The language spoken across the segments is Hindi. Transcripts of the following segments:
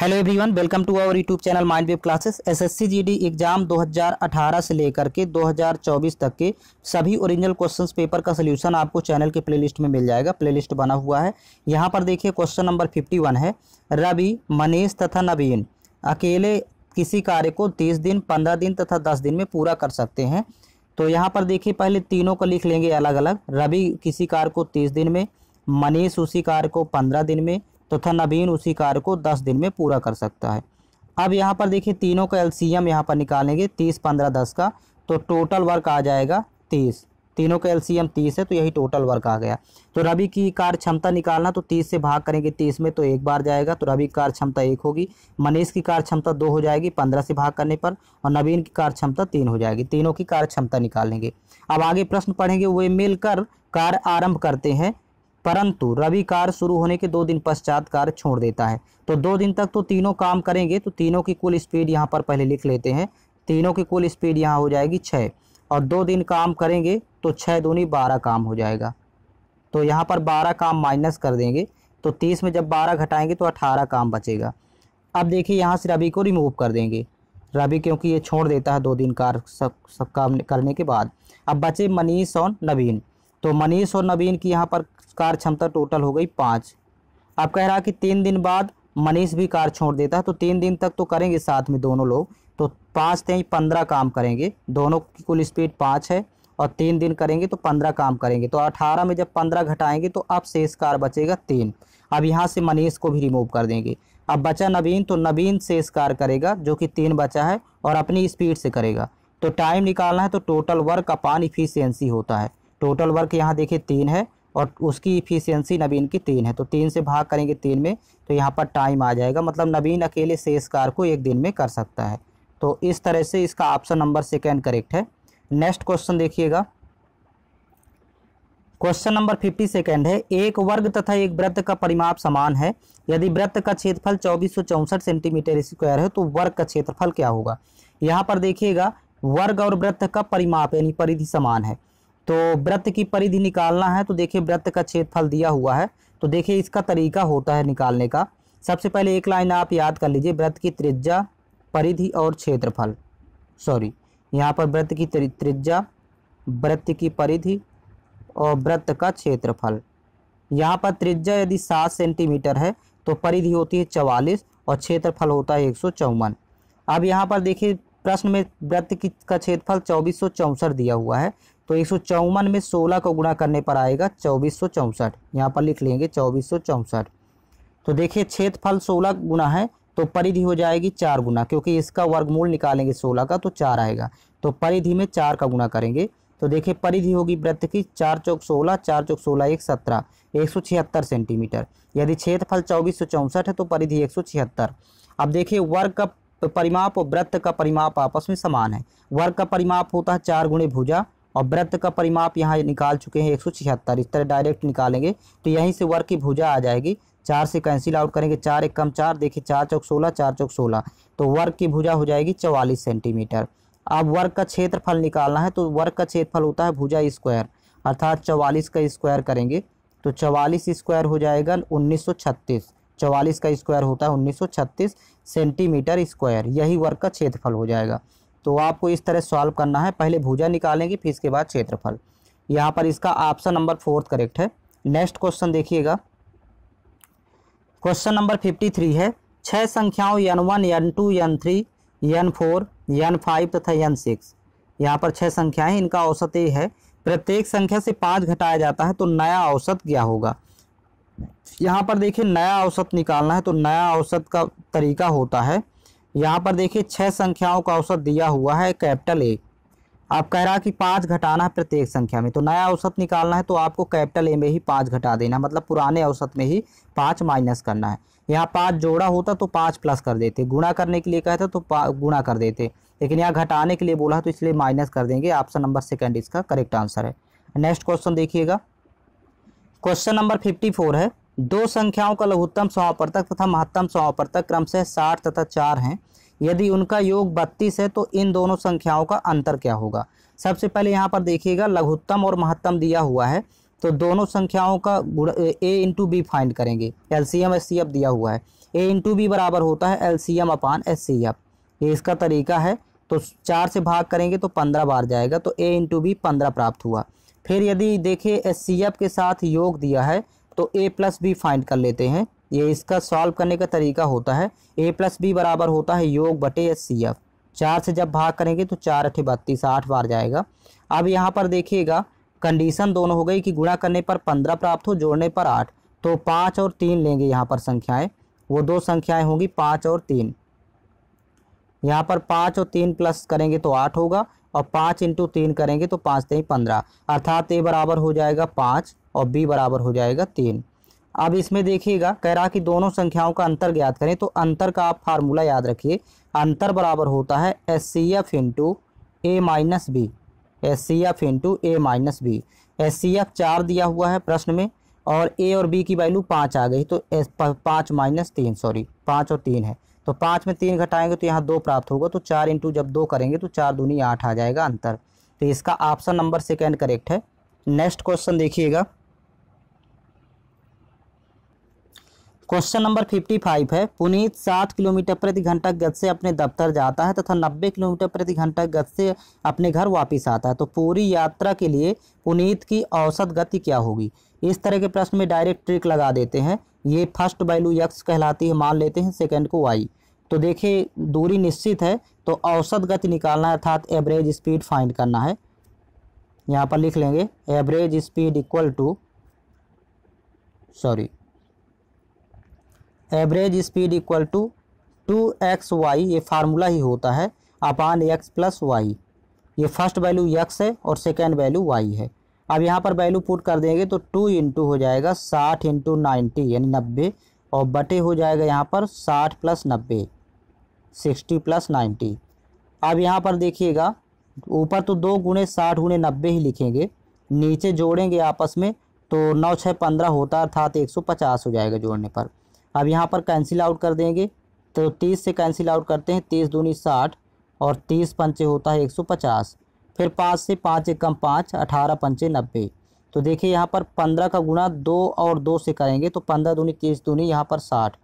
Hello everyone, welcome to our YouTube channel Mind Wave Classes. SSC GD exam 2018 से लेकर के 2024 तक के सभी ओरिजिनल क्वेश्चंस पेपर का सलूशन आपको चैनल के प्लेलिस्ट में मिल जाएगा। प्लेलिस्ट बना हुआ है। यहाँ पर देखिए क्वेश्चन नंबर 51 है। रवि, मनीष तथा नवीन अकेले किसी कार्य को 30 दिन, 15 दिन तथा 10 दिन में पूरा कर सकते हैं। तो यहाँ पर देखिए पहले तीनों को लिख लेंगे अलग अलग। रवि किसी कार्य को 30 दिन में, मनीष उसी कार्य को 15 दिन में तथा नवीन उसी कार्य को 10 दिन में पूरा कर सकता है। अब यहाँ पर देखिए तीनों का एलसीएम यहाँ पर निकालेंगे 30, 15, 10 का, तो टोटल वर्क आ जाएगा 30। तीनों का एलसीएम 30 है तो यही टोटल वर्क आ गया। तो रवि की कार्य क्षमता निकालना, तो 30 से भाग करेंगे 30 में तो एक बार जाएगा, तो रवि की कार्य क्षमता 1 होगी। मनीष की कार्य क्षमता 2 हो जाएगी 15 से भाग करने पर, और नवीन की कार्य क्षमता 3 हो जाएगी। तीनों की कार्य क्षमता निकालेंगे। अब आगे प्रश्न पढ़ेंगे। वे मिलकर कार्य आरंभ करते हैं परंतु रवि कार्य शुरू होने के 2 दिन पश्चात कार्य छोड़ देता है। तो 2 दिन तक तो तीनों काम करेंगे, तो तीनों की कुल स्पीड यहाँ पर पहले लिख लेते हैं। तीनों की कुल स्पीड यहाँ हो जाएगी 6, और 2 दिन काम करेंगे तो 6 दूनी 12 काम हो जाएगा। तो यहाँ पर 12 काम माइनस कर देंगे, तो 30 में जब 12 घटाएंगे तो 18 काम बचेगा। अब देखिए यहाँ से रवि को रिमूव कर देंगे, रवि क्योंकि ये छोड़ देता है 2 दिन कार्य सब काम करने के बाद। अब बचे मनीष और नवीन। तो मनीष और नवीन की यहाँ पर कार्य क्षमता टोटल हो गई 5। अब कह रहा कि 3 दिन बाद मनीष भी कार्य छोड़ देता है, तो 3 दिन तक तो करेंगे साथ में दोनों लोग, तो 5 3 15 काम करेंगे। दोनों की कुल स्पीड 5 है और 3 दिन करेंगे तो 15 काम करेंगे। तो 18 में जब 15 घटाएंगे तो अब शेष कार्य बचेगा 3। अब यहाँ से मनीष को भी रिमूव कर देंगे। अब बचा नवीन, तो नवीन शेष कार्य करेगा जो कि 3 बचा है और अपनी स्पीड से करेगा। तो टाइम निकालना है, तो टोटल वर्क अपान इफिशियंसी होता है। टोटल वर्क यहाँ देखिए 3 है और उसकी इफिशियंसी नवीन की 3 है, तो 3 से भाग करेंगे 3 में, तो यहाँ पर टाइम आ जाएगा। मतलब नवीन अकेले शेष कार्य को 1 दिन में कर सकता है। तो इस तरह से इसका ऑप्शन नंबर 2 करेक्ट है। नेक्स्ट क्वेश्चन देखिएगा। क्वेश्चन नंबर 52 है। एक वर्ग तथा एक वृत्त का परिमाप समान है। यदि वृत्त का क्षेत्रफल 2464 सेंटीमीटर स्क्वायर है तो वर्ग का क्षेत्रफल क्या होगा। यहाँ पर देखिएगा वर्ग और वृत्त का परिमाप यानी परिधि समान है, तो वृत्त की परिधि निकालना है। तो देखिए वृत्त का क्षेत्रफल दिया हुआ है, तो देखिए इसका तरीका होता है निकालने का। सबसे पहले एक लाइन आप याद कर लीजिए, वृत्त की त्रिज्या, परिधि और क्षेत्रफल। यहाँ पर वृत्त की त्रिज्या, वृत्त की परिधि और वृत्त का क्षेत्रफल। यहाँ पर त्रिज्या यदि 7 सेंटीमीटर है तो परिधि होती है 44 और क्षेत्रफल होता है 154। अब यहाँ पर देखिए प्रश्न में वृत्त का क्षेत्रफल 2464 दिया हुआ है, तो 154 में 16 को गुणा करने पर आएगा 2464। यहाँ पर लिख लेंगे 2464। तो देखिए क्षेत्रफल 16 गुना है तो परिधि हो जाएगी 4 गुना, क्योंकि इसका वर्गमूल निकालेंगे 16 का तो 4 आएगा। तो परिधि में 4 का गुणा करेंगे, तो देखिए परिधि होगी वृत्त की 4 चौक 16, 4 चौक 16 1 17, 176 सेंटीमीटर। यदि क्षेत्रफल 2464 है तो परिधि 176। अब देखिए वर्ग का परिमाप और वृत्त का परिमाप आपस में समान है। वर्ग का परिमाप होता है 4 गुणे भुजा और वृत्त का परिमाप यहाँ निकाल चुके हैं 176। इस तरह डायरेक्ट निकालेंगे तो यहीं से वर्ग की भुजा आ जाएगी। 4 से कैंसिल आउट करेंगे, 4 1 कम 4, देखिए 4 चौक 16, 4 चौक 16, तो वर्ग की भुजा हो जाएगी 44 सेंटीमीटर। अब वर्ग का क्षेत्रफल निकालना है, तो वर्ग का क्षेत्रफल होता है भुजा स्क्वायर, अर्थात 44 का स्क्वायर करेंगे तो 44 स्क्वायर हो जाएगा 1936। 44 का स्क्वायर होता है 1936 सेंटीमीटर स्क्वायर, यही वर्ग का क्षेत्रफल हो जाएगा। तो आपको इस तरह सॉल्व करना है, पहले भुजा निकालेंगे फिर इसके बाद क्षेत्रफल। यहाँ पर इसका ऑप्शन नंबर 4 करेक्ट है। नेक्स्ट क्वेश्चन देखिएगा। क्वेश्चन नंबर 53 है। 6 संख्याओं n1, n2, n3, n4, n5 तथा n6। यहाँ पर 6 संख्याएं, इनका औसत ये है। प्रत्येक संख्या से 5 घटाया जाता है तो नया औसत क्या होगा। यहाँ पर देखिए नया औसत निकालना है, तो नया औसत का तरीका होता है। यहाँ पर देखिए 6 संख्याओं का औसत दिया हुआ है कैपिटल ए। आप कह रहा है कि 5 घटाना है प्रत्येक संख्या में, तो नया औसत निकालना है तो आपको कैपिटल ए में ही 5 घटा देना, मतलब पुराने औसत में ही 5 माइनस करना है। यहाँ 5 जोड़ा होता तो 5 प्लस कर देते, गुणा करने के लिए कहते तो गुणा कर देते, लेकिन यहाँ घटाने के लिए बोला तो इसलिए माइनस कर देंगे। ऑप्शन नंबर 2 इसका करेक्ट आंसर है। नेक्स्ट क्वेश्चन देखिएगा। क्वेश्चन नंबर 54 है। 2 संख्याओं का लघुत्तम समापवर्तक तथा महत्तम समापवर्तक क्रमशः 60 तथा 4 हैं। यदि उनका योग 32 है तो इन दोनों संख्याओं का अंतर क्या होगा। सबसे पहले यहाँ पर देखिएगा लघुत्तम और महत्तम दिया हुआ है, तो दोनों संख्याओं का ए इंटू बी फाइंड करेंगे। एलसीएम एचसीएफ दिया हुआ है, ए इंटू बी बराबर होता है एलसीएम अपान एचसीएफ, ये इसका तरीका है। तो 4 से भाग करेंगे तो 15 बार जाएगा, तो ए इंटू बी 15 प्राप्त हुआ। फिर यदि देखिए एचसीएफ के साथ योग दिया है तो ए प्लस बी फाइंड कर लेते हैं। ये इसका सॉल्व करने का तरीका होता है, ए प्लस बी बराबर होता है योग बटे एचसीएफ। 4 से जब भाग करेंगे तो 4 8 32, 8 बार जाएगा। अब यहाँ पर देखिएगा कंडीशन दोनों हो गई कि गुणा करने पर 15 प्राप्त हो, जोड़ने पर 8, तो 5 और 3 लेंगे यहाँ पर संख्याएं, वो दो संख्याएं होंगी 5 और 3। यहाँ पर 5 और 3 प्लस करेंगे तो 8 होगा, और 5 इंटू 3 करेंगे तो 5 3 15, अर्थात ए बराबर हो जाएगा 5 और बी बराबर हो जाएगा 3। अब इसमें देखिएगा कह रहा कि दोनों संख्याओं का अंतर ज्ञात करें, तो अंतर का आप फार्मूला याद रखिए, अंतर बराबर होता है एचसीएफ इंटू ए माइनस बी, एचसीएफ इंटू ए माइनस बी। एचसीएफ 4 दिया हुआ है प्रश्न में, और ए और बी की वैल्यू 5 आ गई, तो 5 माइनस 3, सॉरी 5 और 3 है, तो 5 में 3 घटाएंगे तो यहाँ 2 प्राप्त होगा, तो 4 इंटू जब 2 करेंगे तो 4 दूनी 8 आ जाएगा अंतर। तो इसका ऑप्शन नंबर सेकेंड करेक्ट है। नेक्स्ट क्वेश्चन देखिएगा, क्वेश्चन नंबर 55 है, पुनीत 7 किलोमीटर प्रति घंटा गति से अपने दफ्तर जाता है तथा 90 किलोमीटर प्रति घंटा गति से अपने घर वापस आता है, तो पूरी यात्रा के लिए पुनीत की औसत गति क्या होगी। इस तरह के प्रश्न में डायरेक्ट ट्रिक लगा देते हैं। ये फर्स्ट वैल्यू x कहलाती है, मान लेते हैं सेकंड को y। तो देखिए दूरी निश्चित है तो औसत गति निकालना है, अर्थात एवरेज स्पीड फाइंड करना है। यहाँ पर लिख लेंगे average speed equal to, sorry average speed equal to 2xy, ये फार्मूला ही होता है, अपान x प्लस वाई। ये फर्स्ट वैल्यू x है और सेकेंड वैल्यू y है। अब यहाँ पर वैल्यू पुट कर देंगे तो 2 इंटू हो जाएगा 60 इंटू 90 यानी 90, और बटे हो जाएगा यहाँ पर 60 प्लस 90, 60 प्लस 90। अब यहाँ पर देखिएगा ऊपर तो 2 गुणे 60 गुणे 90 ही लिखेंगे, नीचे जोड़ेंगे आपस में तो 9 6 15 होता है, अर्थात 150 हो जाएगा जोड़ने पर। अब यहाँ पर कैंसिल आउट कर देंगे तो 30 से कैंसिल आउट करते हैं, 30 दूनी 60 और 30 पंचे होता है 150, फिर 5 से 5 एकम 5, 18 पंचे 90। तो देखिए यहाँ पर 15 का गुणा 2 और 2 से करेंगे तो 15 दूनी 30 दूनी यहाँ पर 60,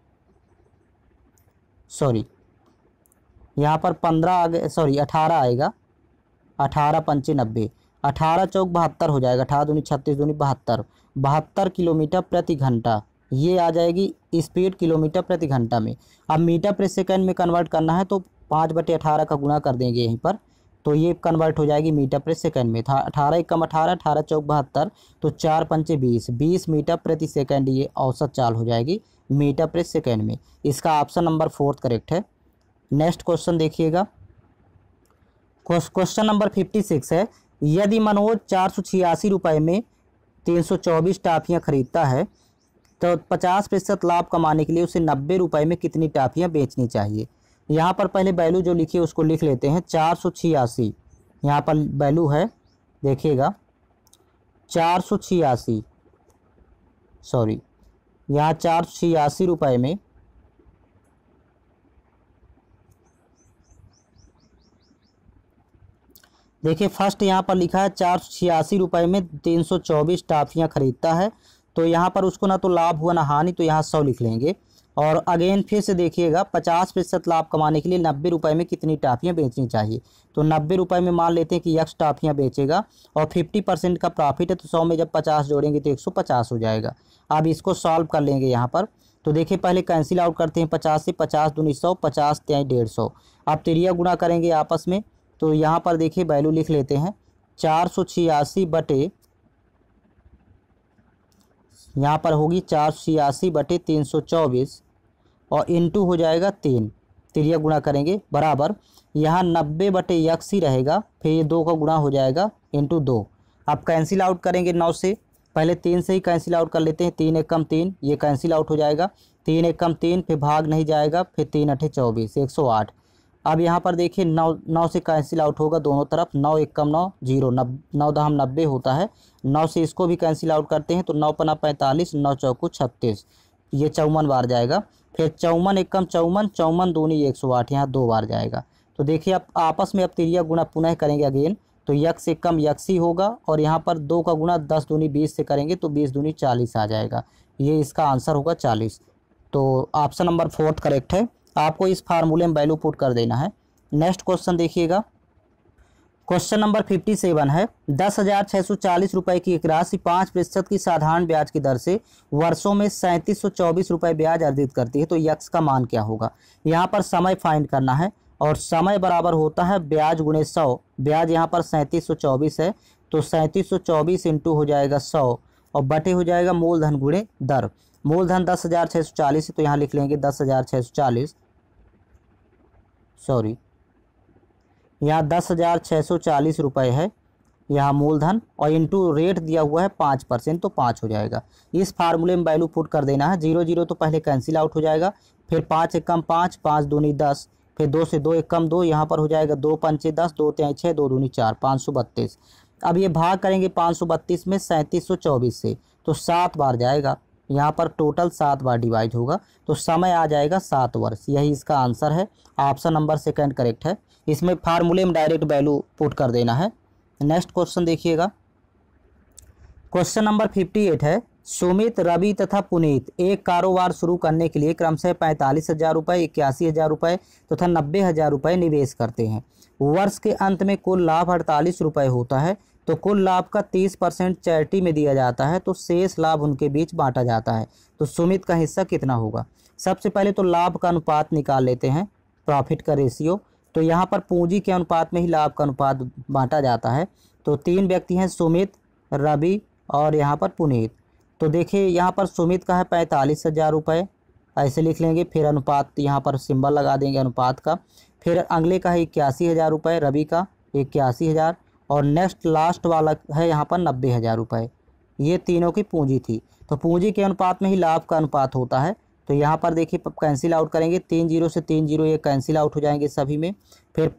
सॉरी यहाँ पर 15 आ गए, सॉरी 18 आएगा, 18 पंचे 90, 18 चौक 72 हो जाएगा, 18 दूनी 36 दूनी 72, 72 किलोमीटर प्रति घंटा, ये आ जाएगी स्पीड किलोमीटर प्रति घंटा में। अब मीटर प्रति सेकंड में कन्वर्ट करना है तो 5/18 का गुणा कर देंगे यहीं पर, तो ये कन्वर्ट हो जाएगी मीटर प्रति सेकंड में। था 18 एकम 18, 18 चौक 72, तो 4 पंचे 20, 20 मीटर प्रति सेकंड ये औसत चाल हो जाएगी मीटर प्रति सेकंड में। इसका ऑप्शन नंबर 4 करेक्ट है। नेक्स्ट क्वेश्चन देखिएगा, क्वेश्चन नंबर 56 है, यदि मनोज 486 रुपये में 324 टाफियाँ खरीदता है तो 50% लाभ कमाने के लिए उसे 90 रुपये में कितनी टाफियाँ बेचनी चाहिए। यहाँ पर पहले वैल्यू जो लिखी है उसको लिख लेते हैं, 486 यहाँ पर वैल्यू है, देखिएगा 486, सॉरी यहाँ 486 रुपये में देखिए फर्स्ट यहाँ पर लिखा है 486 रुपये में 324 टाफियाँ खरीदता है, तो यहाँ पर उसको ना तो लाभ हुआ ना हानि, तो यहाँ 100 लिख लेंगे। और अगेन फिर से देखिएगा 50% लाभ कमाने के लिए 90 रुपये में कितनी टाफियाँ बेचनी चाहिए, तो 90 रुपये में मान लेते हैं कि x टाफियाँ बेचेगा और 50% का प्रॉफिट है, तो 100 में जब 50 जोड़ेंगे तो 150 हो जाएगा। अब इसको सॉल्व कर लेंगे यहाँ पर, तो देखिए पहले कैंसिल आउट करते हैं 50 से, 50 दूनी 100, 50 त्याई 150। अब तिरिया गुणा करेंगे आपस में, तो यहाँ पर देखिए वैल्यू लिख लेते हैं 486 बटे, यहाँ पर होगी 486 बटे 324 और इंटू हो जाएगा 3, तिरिया गुणा करेंगे बराबर, यहाँ 90 बटे x ही रहेगा, फिर ये 2 का गुणा हो जाएगा इंटू 2। अब कैंसिल आउट करेंगे 9 से, पहले 3 से ही कैंसिल आउट कर लेते हैं, 3 एकम 3 ये कैंसिल आउट हो जाएगा, 3 एकम 3 फिर भाग नहीं जाएगा, फिर 3 अठे 24, 108। अब यहाँ पर देखिए 9 से कैंसिल आउट होगा दोनों तरफ, 9 एकम 9 0, 9 दहम 90 होता है, 9 से इसको भी कैंसिल आउट करते हैं तो 9 पना 45, 9 चौको 36, ये 54 बार जाएगा, फिर 54 एकम 54, 54 दूनी 108, यहाँ 2 बार जाएगा। तो देखिए अब आपस में अब तिरिया गुणा पुनः करेंगे अगेन, तो यक्स से कम यक्स ही होगा, और यहाँ पर 2 का गुणा 10 दूनी 20 से करेंगे तो 20 दूनी 40 आ जाएगा। ये इसका आंसर होगा 40। तो ऑप्शन नंबर 4 करेक्ट है। आपको इस फार्मूले में वैल्यू पुट कर देना है। नेक्स्ट क्वेश्चन देखिएगा। क्वेश्चन नंबर 57 है 10,640 रुपये की एक राशि 5% की साधारण ब्याज की दर से वर्षों में 3724 रुपये ब्याज अर्जित करती है, तो यक्स का मान क्या होगा। यहाँ पर समय फाइंड करना है और समय बराबर होता है ब्याज गुणे 100। ब्याज यहाँ पर 3724 है, तो 3724 इंटू हो जाएगा 100 और बटे हो जाएगा मूलधन गुणे दर। मूलधन 10,640 है, तो यहाँ लिख लेंगे 10,640, सॉरी यहाँ 10,640 रुपये है यहाँ मूलधन, और इंटू रेट दिया हुआ है 5%, तो 5 हो जाएगा। इस फार्मूले में वैल्यू पुट कर देना है। 0 0 तो पहले कैंसिल आउट हो जाएगा, फिर 5 एक कम 5, 5 दूनी 10, फिर 2 से 2 एक कम 2, यहाँ पर हो जाएगा 2 पंचे 10, 2 तिहाई 6, 2 दूनी 4, 532। अब ये भाग करेंगे 532 में 3724 से, तो 7 बार जाएगा। यहाँ पर टोटल 7 बार डिवाइड होगा, तो समय आ जाएगा 7 वर्ष। यही इसका आंसर है। ऑप्शन नंबर 2 करेक्ट है। इसमें फार्मूले में डायरेक्ट वैल्यू पुट कर देना है। नेक्स्ट क्वेश्चन देखिएगा। क्वेश्चन नंबर 58 है सुमित, रवि तथा पुनीत एक कारोबार शुरू करने के लिए क्रमशः 45,000 रुपये, 81,000 रुपये तथा 90,000 रुपये निवेश करते हैं। वर्ष के अंत में कुल लाभ 48 रुपये होता है, तो कुल लाभ का 30% चैरिटी में दिया जाता है, तो शेष लाभ उनके बीच बांटा जाता है। तो सुमित का हिस्सा कितना होगा। सबसे पहले तो लाभ का अनुपात निकाल लेते हैं, प्रॉफिट का रेशियो। तो यहाँ पर पूंजी के अनुपात में ही लाभ का अनुपात बांटा जाता है। तो 3 व्यक्ति हैं, सुमित, रवि और यहाँ पर पुनीत। तो देखिए यहाँ पर सुमित का है 45,000 रुपये, ऐसे लिख लेंगे। फिर अनुपात यहाँ पर सिंबल लगा देंगे अनुपात का। फिर अगले का है 81,000 रुपये, रवि का 81,000, और नेक्स्ट लास्ट वाला है यहाँ पर 90,000 रुपये। ये तीनों की पूंजी थी। तो पूंजी के अनुपात में ही लाभ का अनुपात होता है। तो यहाँ पर देखिए कैंसिल आउट करेंगे, 3 0 से 3 0 ये कैंसिल आउट हो जाएंगे सभी में। फिर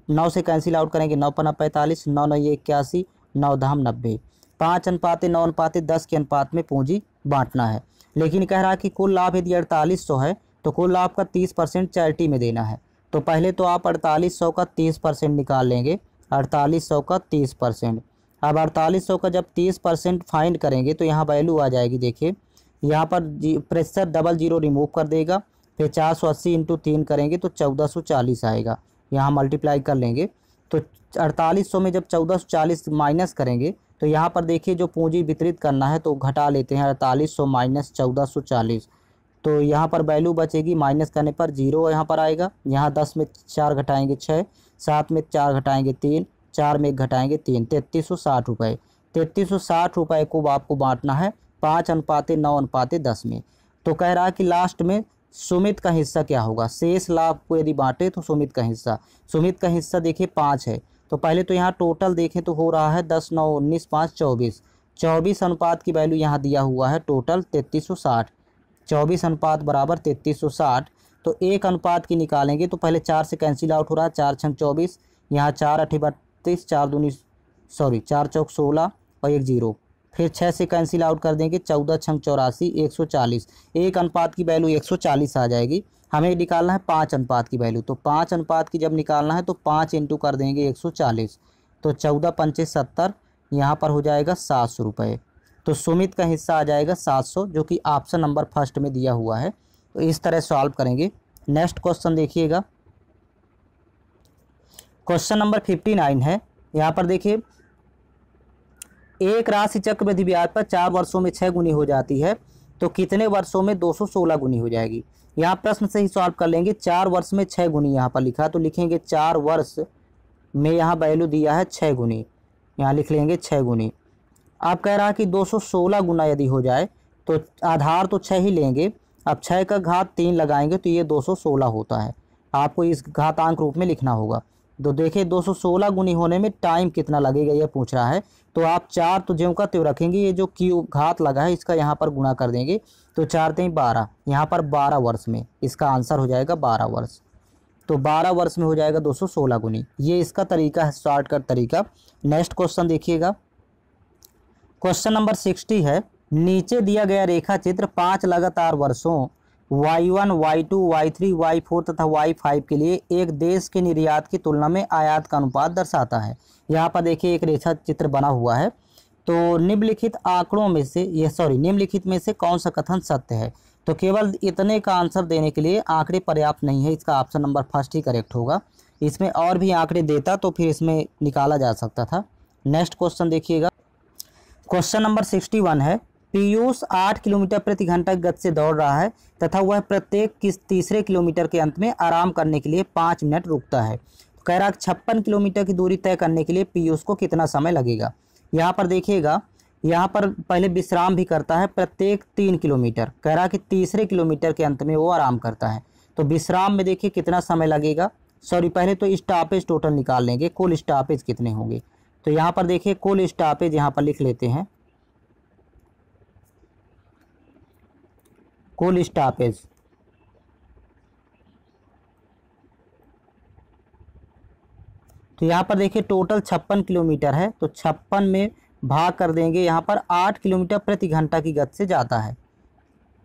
9 से कैंसिल आउट करेंगे, 9 पन्ना 45, 9 9 ये 81, 9 धाम 90। 5:9:10 के अनुपात में पूंजी बांटना है। लेकिन कह रहा है कि कुल लाभ यदि 4800 है तो कुल लाभ का 30% चैरिटी में देना है। तो पहले तो आप 4800 का 30% निकाल लेंगे, 4800 का 30%। अब 4800 का जब 30% फाइंड करेंगे तो यहाँ वैल्यू आ जाएगी। देखिए यहाँ पर प्रेशर डबल जीरो रिमूव कर देगा, फिर 480 इंटू 3 करेंगे तो 1440 आएगा। यहाँ मल्टीप्लाई कर लेंगे तो 4800 में जब 1440 माइनस करेंगे तो यहाँ पर देखिए जो पूंजी वितरित करना है तो घटा लेते हैं 4800 माइनस 1440। तो यहाँ पर वैल्यू बचेगी, माइनस करने पर 0 यहाँ पर आएगा। यहाँ 10 में 4 घटाएंगे 6, 7 में 4 घटाएंगे 3, 4 में 1 घटाएंगे 3, 3360 रुपये। 3360 रुपये को आपको बांटना है 5:9:10 में। तो कह रहा है कि लास्ट में सुमित का हिस्सा क्या होगा। शेष लाभ को यदि बांटे तो सुमित का हिस्सा देखिए 5 है। तो पहले तो यहाँ टोटल देखें तो हो रहा है 10 9 19 5 24। 24 अनुपात की वैल्यू यहाँ दिया हुआ है टोटल 3360। 24 अनुपात बराबर 3360। तो 1 अनुपात की निकालेंगे तो पहले 4 से कैंसिल आउट हो रहा है, 4 छंग 24, यहाँ 4 8 32, 4 दूनी 4 चौक 16 और 1 0। फिर 6 से कैंसिल आउट कर देंगे, 14 छंग 84, 140। 1 अनुपात की वैल्यू 140 आ जाएगी। हमें निकालना है 5 अनुपात की वैल्यू। तो 5 अनुपात की जब निकालना है तो 5 इंटू कर देंगे 140, तो 14 पंचे 70, यहाँ पर हो जाएगा 700 रुपये। तो सुमित का हिस्सा आ जाएगा 700, जो कि ऑप्शन नंबर फर्स्ट में दिया हुआ है। तो इस तरह सॉल्व करेंगे। नेक्स्ट क्वेश्चन देखिएगा। क्वेश्चन नंबर 59 है। यहाँ पर देखिए एक राशि चक्रवृद्धि ब्याज पर 4 वर्षों में 6 गुनी हो जाती है, तो कितने वर्षों में 216 गुनी हो जाएगी। यहाँ प्रश्न से ही सॉल्व कर लेंगे। 4 वर्ष में 6 गुनी यहाँ पर लिखा, तो लिखेंगे 4 वर्ष में यहाँ वैल्यू दिया है 6 गुनी, यहाँ लिख लेंगे 6 गुनी। आप कह रहा है कि 216 गुना यदि हो जाए तो आधार तो 6 ही लेंगे, अब 6 का घात 3 लगाएंगे तो ये 216 होता है। आपको इस घातांक रूप में लिखना होगा। तो देखिए 216 गुनी होने में टाइम कितना लगेगा ये पूछ रहा है। तो आप 4 तो ज्यों का त्यों रखेंगे, ये जो क्यू घात लगा है इसका यहाँ पर गुणा कर देंगे, तो 4 3 12, यहाँ पर 12 वर्ष में इसका आंसर हो जाएगा 12 वर्ष। तो 12 वर्ष में हो जाएगा 216 गुनी। ये इसका तरीका है, शॉर्टकट तरीका। नेक्स्ट क्वेश्चन देखिएगा। क्वेश्चन नंबर 60 है। नीचे दिया गया रेखा चित्र 5 लगातार वर्षों Y1, Y2, Y3, Y4 तथा Y5 के लिए एक देश के निर्यात की तुलना में आयात का अनुपात दर्शाता है। यहाँ पर देखिए एक रेखा चित्र बना हुआ है। तो निम्नलिखित आंकड़ों में से निम्नलिखित में से कौन सा कथन सत्य है? तो केवल इतने का आंसर देने के लिए आंकड़े पर्याप्त नहीं है, इसका ऑप्शन नंबर फर्स्ट ही करेक्ट होगा। इसमें और भी आंकड़े देता तो फिर इसमें निकाला जा सकता था। नेक्स्ट क्वेश्चन देखिएगा, क्वेश्चन नंबर 61 है, पीयूष 8 किलोमीटर प्रति घंटा की गति से दौड़ रहा है तथा वह प्रत्येक तीसरे किलोमीटर के अंत में आराम करने के लिए 5 मिनट रुकता है। कह रहा 56 किलोमीटर की दूरी तय करने के लिए पीयूष को कितना समय लगेगा? यहाँ पर देखिएगा, यहाँ पर पहले विश्राम भी करता है प्रत्येक 3 किलोमीटर। कह रहा कि तीसरे किलोमीटर के अंत में वो आराम करता है। तो विश्राम में देखिए कितना समय लगेगा। पहले तो स्टॉपेज टोटल निकाल लेंगे, कुल स्टॉपेज कितने होंगे। तो यहाँ पर देखिए कुल स्टॉपेज यहाँ पर लिख लेते हैं, कुल स्टॉपेज। तो यहाँ पर देखिए टोटल 56 किलोमीटर है, तो 56 में भाग कर देंगे। यहाँ पर 8 किलोमीटर प्रति घंटा की गति से जाता है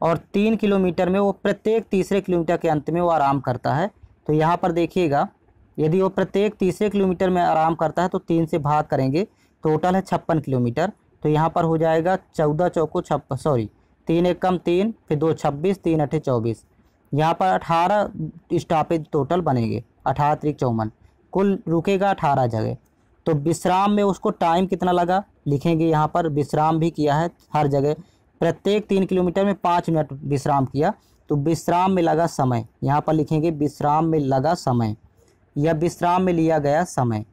और 3 किलोमीटर में वो प्रत्येक तीसरे किलोमीटर के अंत में वो आराम करता है। तो यहाँ पर देखिएगा, यदि वो प्रत्येक तीसरे किलोमीटर में आराम करता है तो 3 से भाग करेंगे, टोटल है 56 किलोमीटर। तो यहाँ पर हो जाएगा 14 चौको 56, 3 एक कम 3, फिर 2 26, 3 अठे 24। यहाँ पर 18 स्टॉपेज टोटल बनेंगे, 18 त्रिक 54, कुल रुकेगा 18 जगह। तो विश्राम में उसको टाइम कितना लगा लिखेंगे, यहाँ पर विश्राम भी किया है हर जगह, प्रत्येक 3 किलोमीटर में 5 मिनट विश्राम किया। तो विश्राम में लगा समय, यहाँ पर लिखेंगे विश्राम में लगा समय या विश्राम में लिया गया समय।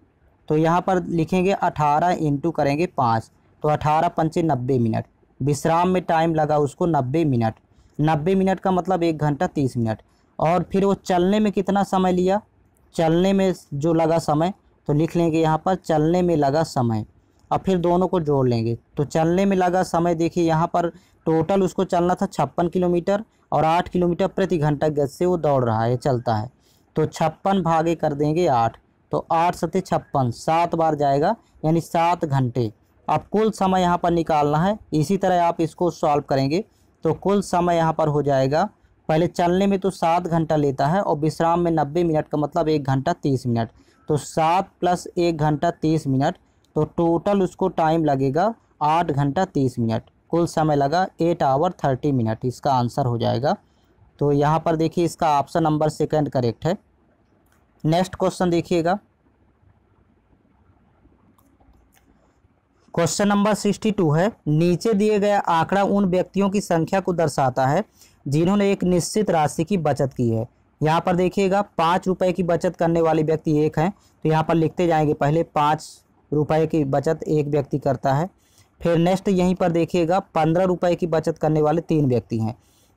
तो यहाँ पर लिखेंगे 18 इंटू करेंगे 5, तो 18 पंचे 90 मिनट। विश्राम में टाइम लगा उसको 90 मिनट। 90 मिनट का मतलब 1 घंटा 30 मिनट। और फिर वो चलने में कितना समय लिया, चलने में जो लगा समय, तो लिख लेंगे यहाँ पर चलने में लगा समय। अब फिर दोनों को जोड़ लेंगे, तो चलने में लगा समय देखिए यहाँ पर टोटल उसको चलना था 56 किलोमीटर और 8 किलोमीटर प्रति घंटा गति से वो दौड़ रहा है, चलता है। तो 56 भागे कर देंगे 8, तो 8 सते 56, 7 बार जाएगा यानी 7 घंटे। अब कुल समय यहाँ पर निकालना है। इसी तरह आप इसको सॉल्व करेंगे तो कुल समय यहाँ पर हो जाएगा, पहले चलने में तो 7 घंटा लेता है और विश्राम में 90 मिनट का मतलब 1 घंटा 30 मिनट। तो 7 + 1 घंटा 30 मिनट, तो टोटल उसको टाइम लगेगा 8 घंटा 30 मिनट। कुल समय लगा 8 आवर 30 मिनट, इसका आंसर हो जाएगा। तो यहाँ पर देखिए इसका ऑप्शन नंबर सेकंड करेक्ट है। नेक्स्ट क्वेश्चन देखिएगा, क्वेश्चन नंबर 62 है, नीचे दिए गया आंकड़ा उन व्यक्तियों की संख्या को दर्शाता है जिन्होंने एक निश्चित राशि की बचत की है। यहाँ पर देखिएगा 5 रुपये की बचत करने वाले व्यक्ति एक हैं, तो यहाँ पर लिखते जाएंगे, पहले 5 रुपये की बचत एक व्यक्ति करता है। फिर नेक्स्ट यहीं पर देखिएगा 15 रुपये की बचत करने वाले 3 व्यक्ति हैं।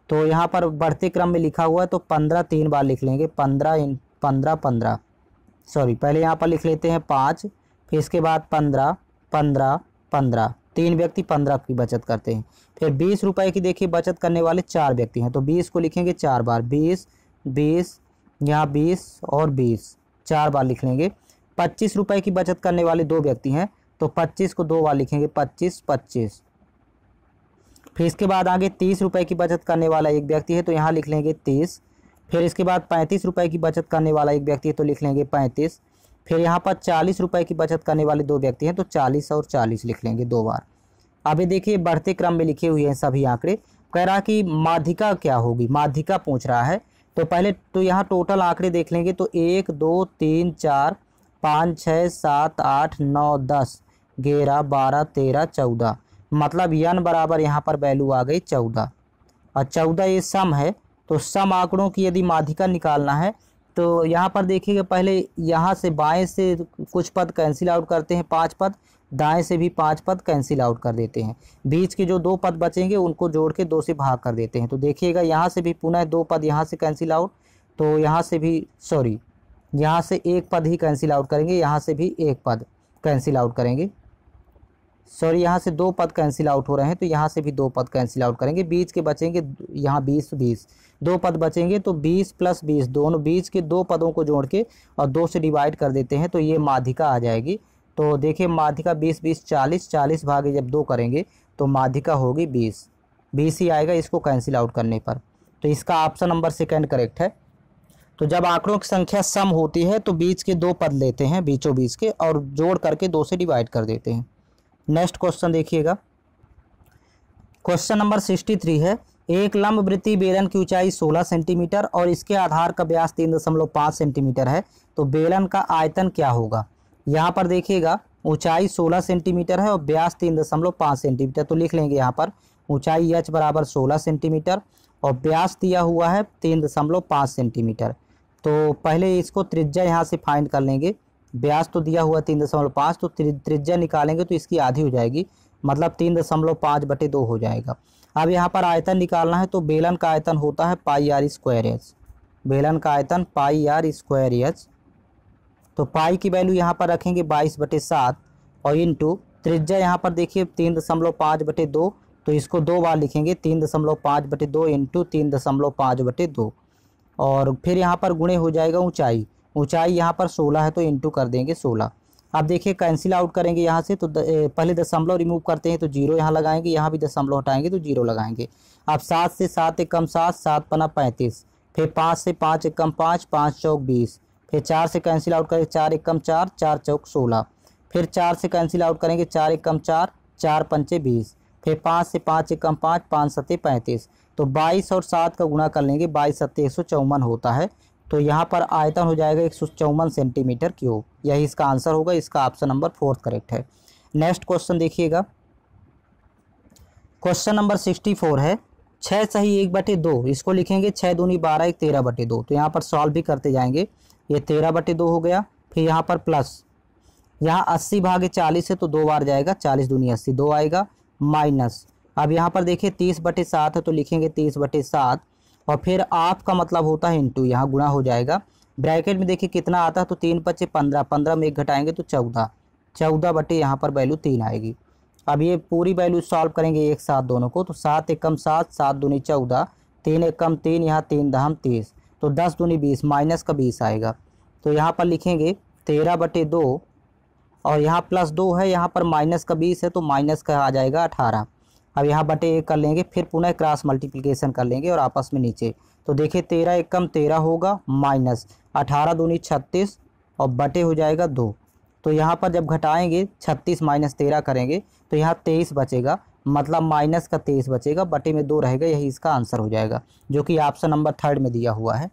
तो यहाँ पर बढ़ते क्रम में लिखा हुआ है, तो 15 3 बार लिख लेंगे, 15 पहले यहाँ पर लिख लेते हैं 5, फिर इसके बाद 15 15 15, 3 व्यक्ति 15 की बचत करते हैं। फिर 20 रुपये की देखिए बचत करने वाले 4 व्यक्ति हैं, तो 20 को लिखेंगे 4 बार, 20 20, यहाँ 20 और 20 4 बार लिख लेंगे। 25 रुपये की बचत करने वाले 2 व्यक्ति हैं, तो 25 को 2 बार लिखेंगे, 25 25। फिर इसके बाद आगे 30 रुपये की बचत करने वाला एक व्यक्ति है, तो यहाँ लिख लेंगे 30। फिर इसके बाद 35 रुपये की बचत करने वाला एक व्यक्ति है, तो लिख लेंगे 35। फिर यहाँ पर 40 रुपये की बचत करने वाले 2 व्यक्ति हैं, तो 40 और 40 लिख लेंगे 2 बार। अभी देखिए बढ़ते क्रम में लिखे हुए हैं सभी आंकड़े। कह रहा कि माध्यिका क्या होगी, माध्यिका पूछ रहा है। तो पहले तो यहाँ टोटल आंकड़े देख लेंगे, तो 1 2 3 4 5 6 7 8 9 10 11 12 13 14, मतलब n बराबर यहाँ पर वैल्यू आ गई 14 और 14 ये सम है। तो सम आंकड़ों की यदि माध्यिका निकालना है तो यहाँ पर देखिएगा, पहले यहाँ से बाएं से कुछ पद कैंसिल आउट करते हैं, 5 पद, दाएं से भी 5 पद कैंसिल आउट कर देते हैं, बीच के जो 2 पद बचेंगे उनको जोड़ के 2 से भाग कर देते हैं। तो देखिएगा यहाँ से भी पुनः 2 पद यहाँ से कैंसिल आउट, तो यहाँ से भी यहाँ से 1 पद ही कैंसिल आउट करेंगे, यहाँ से भी 1 पद कैंसिल आउट करेंगे, यहाँ से 2 पद कैंसिल आउट हो रहे हैं, तो यहाँ से भी 2 पद कैंसिल आउट करेंगे, बीच के बचेंगे यहाँ 20 20, 2 पद बचेंगे, तो 20 + 20 दोनों बीच के 2 पदों को जोड़ के और 2 से डिवाइड कर देते हैं, तो ये माध्यिका आ जाएगी। तो देखिए माध्यिका 20 20 40, 40 भागे जब 2 करेंगे तो माध्यिका होगी 20 20 ही आएगा इसको कैंसिल आउट करने पर। तो तो इसका ऑप्शन नंबर सेकंड करेक्ट है। तो जब आंकड़ों की संख्या सम होती है तो बीच के दो पद लेते हैं, बीचों बीच के, और जोड़ करके 2 से डिवाइड कर देते हैं। नेक्स्ट क्वेश्चन देखिएगा, क्वेश्चन नंबर 63 है, एक लंबवृत्तीय बेलन की ऊंचाई 16 सेंटीमीटर और इसके आधार का व्यास 3.5 सेंटीमीटर है, तो बेलन का आयतन क्या होगा। यहाँ पर देखिएगा ऊंचाई 16 सेंटीमीटर है और व्यास 3.5 सेंटीमीटर, तो लिख लेंगे यहाँ पर ऊंचाई h बराबर 16 सेंटीमीटर और व्यास दिया हुआ है 3.5 सेंटीमीटर। तो पहले इसको त्रिज्या यहाँ से फाइंड कर लेंगे, व्यास तो दिया हुआ 3.5, तो त्रिज्या निकालेंगे तो इसकी आधी हो जाएगी, मतलब 3.5/2 हो जाएगा। अब यहाँ पर आयतन निकालना है, तो बेलन का आयतन होता है पाई आर स्क्वायर एच, बेलन का आयतन पाई आर स्क्वायर एच। तो पाई की वैल्यू यहाँ पर रखेंगे 22/7 और इंटू त्रिज्या यहाँ पर देखिए 3.5/2, तो इसको 2 बार लिखेंगे, 3.5/2 इंटू 3.5/2 और फिर यहाँ पर गुणे हो जाएगा ऊंचाई, ऊंचाई यहाँ पर 16 है तो इंटू कर देंगे 16। अब देखिए कैंसिल आउट करेंगे यहाँ से, तो पहले दशमलव रिमूव करते हैं तो 0 यहाँ लगाएंगे, यहाँ भी दशमलव हटाएंगे तो 0 लगाएंगे। अब 7 से 7 एकम 7, 7 पना 35, फिर 5 से 5 एकम 5, 5 चौक 20, फिर 4 से कैंसिल आउट करेंगे 4 एकम 4, 4 चौक 16, फिर 4 से कैंसिल आउट करेंगे 4 एकम 4, 4 पंचे 20, फिर 5 से 5 एकम 5, 5 सत्ते 35, तो 22 और 7 का गुणा कर लेंगे, 22 सत्ते 154 होता है। तो यहाँ पर आयतन हो जाएगा 154 सेंटीमीटर क्यूब, यही इसका आंसर होगा, इसका ऑप्शन नंबर 4 करेक्ट है। नेक्स्ट क्वेश्चन देखिएगा, क्वेश्चन नंबर 64 है, 6 सही 1/2, इसको लिखेंगे 6 दूनी 12 1 13/2। तो यहाँ पर सॉल्व भी करते जाएंगे, ये 13/2 हो गया, फिर यहाँ पर प्लस, यहाँ 80 भागे 40 है तो 2 बार जाएगा, 40 दूनी 80 2 आएगा, माइनस, अब यहाँ पर देखिए 30/7 है तो लिखेंगे 30/7 और फिर आपका मतलब होता है इंटू, यहाँ गुणा हो जाएगा, ब्रैकेट में देखिए कितना आता है, तो 3 × 15, 15 में 1 घटाएंगे तो 14, 14 यहाँ पर वैल्यू 3 आएगी। अब ये पूरी वैल्यू सॉल्व करेंगे एक साथ दोनों को, तो 7 एकम 7, 7 दूनी 14, 3 एकम 3, यहाँ 3 दहम 30, तो 10 दूनी 20, माइनस का 20 आएगा। तो यहाँ पर लिखेंगे 13/2 और यहाँ प्लस 2 है, यहाँ पर माइनस का 20 है तो माइनस का आ जाएगा 18। अब यहाँ बटे 1 कर लेंगे, फिर पुनः क्रॉस मल्टीप्लिकेशन कर लेंगे और आपस में नीचे, तो देखिए 13 एकम 13 होगा, माइनस 18 दूनी 36 और बटे हो जाएगा 2। तो यहाँ पर जब घटाएंगे 36 माइनस 13 करेंगे तो यहाँ 23 बचेगा, मतलब माइनस का 23 बचेगा, बटे में 2 रहेगा, यही इसका आंसर हो जाएगा, जो कि ऑप्शन नंबर 3 में दिया हुआ है।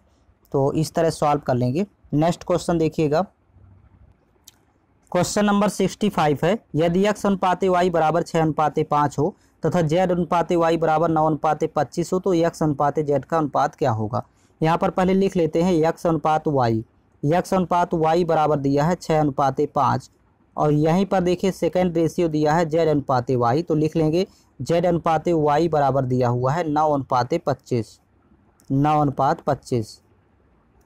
तो इस तरह सॉल्व कर लेंगे। नेक्स्ट क्वेश्चन देखिएगा, क्वेश्चन नंबर 65 है, यदि x अनुपात y बराबर 6:5 हो तथा z अनुपात y बराबर 9:25 हो तो x अनुपात z का अनुपात क्या होगा। यहाँ पर पहले लिख लेते हैं x अनुपात y बराबर दिया है 6:5 और यहीं पर देखिए सेकेंड रेशियो दिया है z अनुपात y, तो लिख लेंगे z अनुपात y बराबर दिया हुआ है 9:25, 9:25।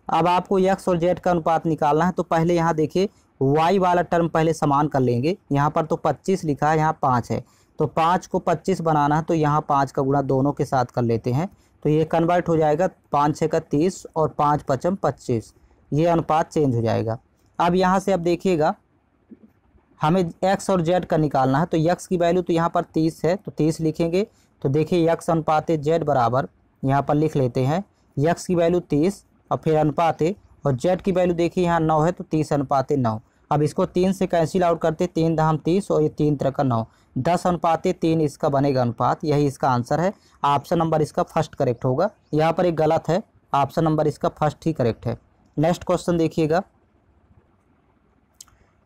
अब आपको x और z का अनुपात निकालना है, तो पहले यहाँ देखिए y वाला टर्म पहले समान कर लेंगे, यहाँ पर तो 25 लिखा है, यहाँ 5 है, तो 5 को 25 बनाना है तो यहाँ 5 का गुणा दोनों के साथ कर लेते हैं, तो ये कन्वर्ट हो जाएगा 5 6 का 30 और 5 5 25, ये अनुपात चेंज हो जाएगा। अब यहाँ से अब देखिएगा हमें x और z का निकालना है, तो x की वैल्यू तो यहाँ पर 30 है तो 30 लिखेंगे, तो देखिए x अनुपात z बराबर यहाँ पर लिख लेते हैं, x की वैल्यू 30 और फिर अनुपात और z की वैल्यू देखिए यहाँ 9 है तो 30:9। अब इसको 3 से कैंसिल आउट करते, 3 दहम 30 और ये 3 3 का 9, 10:3 इसका बनेगा अनुपात, यही इसका आंसर है। ऑप्शन नंबर इसका फर्स्ट करेक्ट होगा, यहाँ पर एक गलत है, ऑप्शन नंबर इसका फर्स्ट ही करेक्ट है। नेक्स्ट क्वेश्चन देखिएगा,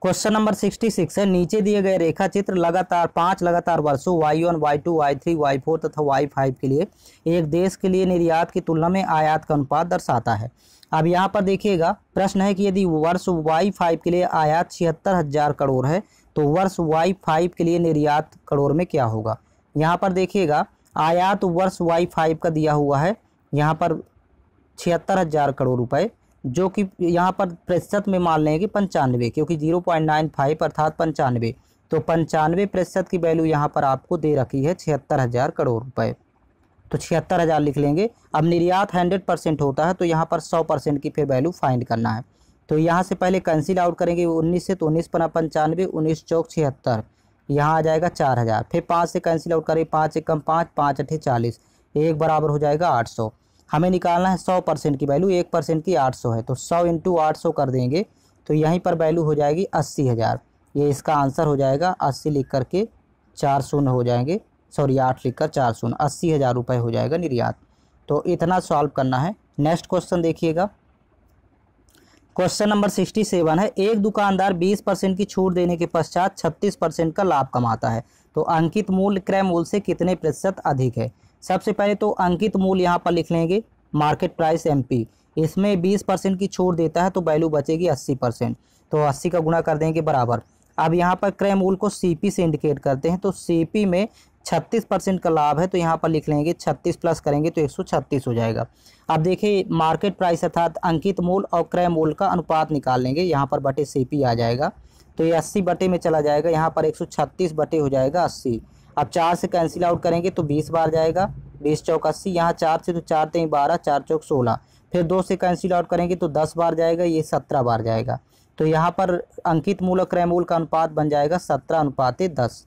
क्वेश्चन नंबर 66 है, नीचे दिए गए रेखा चित्र लगातार 5 लगातार वर्षों y1, y2, y3, y4 तथा y5 के लिए एक देश के लिए निर्यात की तुलना में आयात का अनुपात दर्शाता है। अब यहाँ पर देखिएगा प्रश्न है कि यदि वर्ष y5 के लिए आयात 76,000 करोड़ है तो वर्ष y5 के लिए निर्यात करोड़ में क्या होगा। यहाँ पर देखिएगा आयात वर्ष y5 का दिया हुआ है यहाँ पर 76,000 करोड़ रुपए, जो कि यहाँ पर प्रतिशत में मान लेंगे 95, क्योंकि 0.95 अर्थात 95, तो 95% की वैल्यू यहाँ पर आपको दे रखी है 76,000 करोड़ रुपए, तो 76,000 लिख लेंगे। अब निर्यात 100% होता है तो यहाँ पर 100% की फिर वैल्यू फाइंड करना है, तो यहाँ से पहले कैंसिल आउट करेंगे 19 से, तो 19 पना 95, 19 चौक 76, यहाँ आ जाएगा 4,000, फिर 5 से कैंसिल आउट करें, 5 एकम 5, 5 अठे 40, एक बराबर हो जाएगा 800। हमें निकालना है 100% की वैल्यू, 1% की 800 है, तो 100 इंटू 800 कर देंगे तो यहीं पर वैल्यू हो जाएगी 80,000। ये इसका आंसर हो जाएगा। 80 लिख करके 4 शून्य हो जाएंगे, सॉरी 8 लिख कर 4 शून्य, 80,000 रुपये हो जाएगा निर्यात। तो इतना सॉल्व करना है। नेक्स्ट क्वेश्चन देखिएगा, क्वेश्चन नंबर 67 है, एक दुकानदार 20% की छूट देने के पश्चात 36% का लाभ कमाता है, तो अंकित मूल्य क्रय मूल्य से कितने प्रतिशत अधिक है। सबसे पहले तो अंकित मूल्य यहाँ पर लिख लेंगे मार्केट प्राइस MP, इसमें 20% की छूट देता है तो वैल्यू बचेगी 80%, तो 80 का गुणा कर देंगे बराबर। अब यहाँ पर क्रय मूल्य को CP से इंडिकेट करते हैं, तो CP में 36% का लाभ है, तो यहाँ पर लिख लेंगे 36 प्लस करेंगे तो 136 हो जाएगा। अब देखिए मार्केट प्राइस अर्थात अंकित मूल्य और क्रय मूल्य का अनुपात निकाल लेंगे, यहाँ पर बटे CP आ जाएगा, तो ये 80 बटे में चला जाएगा, यहाँ पर 136 बटे हो जाएगा 80। अब 4 से कैंसिल आउट करेंगे तो 20 बार जाएगा, 20 चौक 80, यहाँ 4 से तो 4 3 12, 4 चौक 16, फिर 2 से कैंसिल आउट करेंगे तो 10 बार जाएगा, ये 17 बार जाएगा, तो यहाँ पर अंकित मूल्य और क्रय मूल्य का अनुपात बन जाएगा 17:10,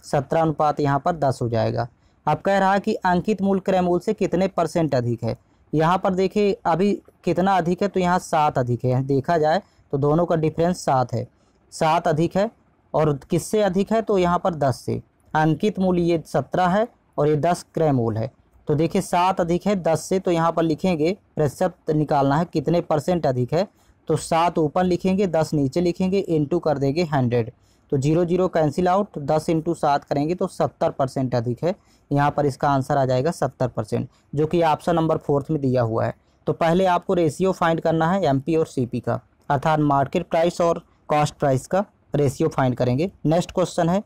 17 यहाँ पर 10 हो जाएगा। अब कह रहा है कि अंकित मूल्य क्रय मूल्य से कितने % अधिक है। यहाँ पर देखिए अभी कितना अधिक है, तो यहाँ 7 अधिक है, देखा जाए तो दोनों का डिफरेंस 7 है, 7 अधिक है। और किससे अधिक है, तो यहाँ पर 10 से। अंकित मूल्य ये 17 है और ये 10 क्रय मूल्य है, तो देखिए 7 अधिक है 10 से, तो यहाँ पर लिखेंगे प्रतिशत निकालना है कितने % अधिक है, तो 7 ऊपर लिखेंगे 10 नीचे लिखेंगे, इनटू कर देंगे 100, तो 0 0 कैंसिल आउट, 10 इंटू 7 करेंगे तो 70% अधिक है। यहाँ पर इसका आंसर आ जाएगा 70%, जो कि ऑप्शन नंबर 4 में दिया हुआ है। तो पहले आपको रेशियो फाइंड करना है MP और CP का, अर्थात मार्केट प्राइस और कॉस्ट प्राइस का रेशियो फाइंड करेंगे। नेक्स्ट क्वेश्चन है,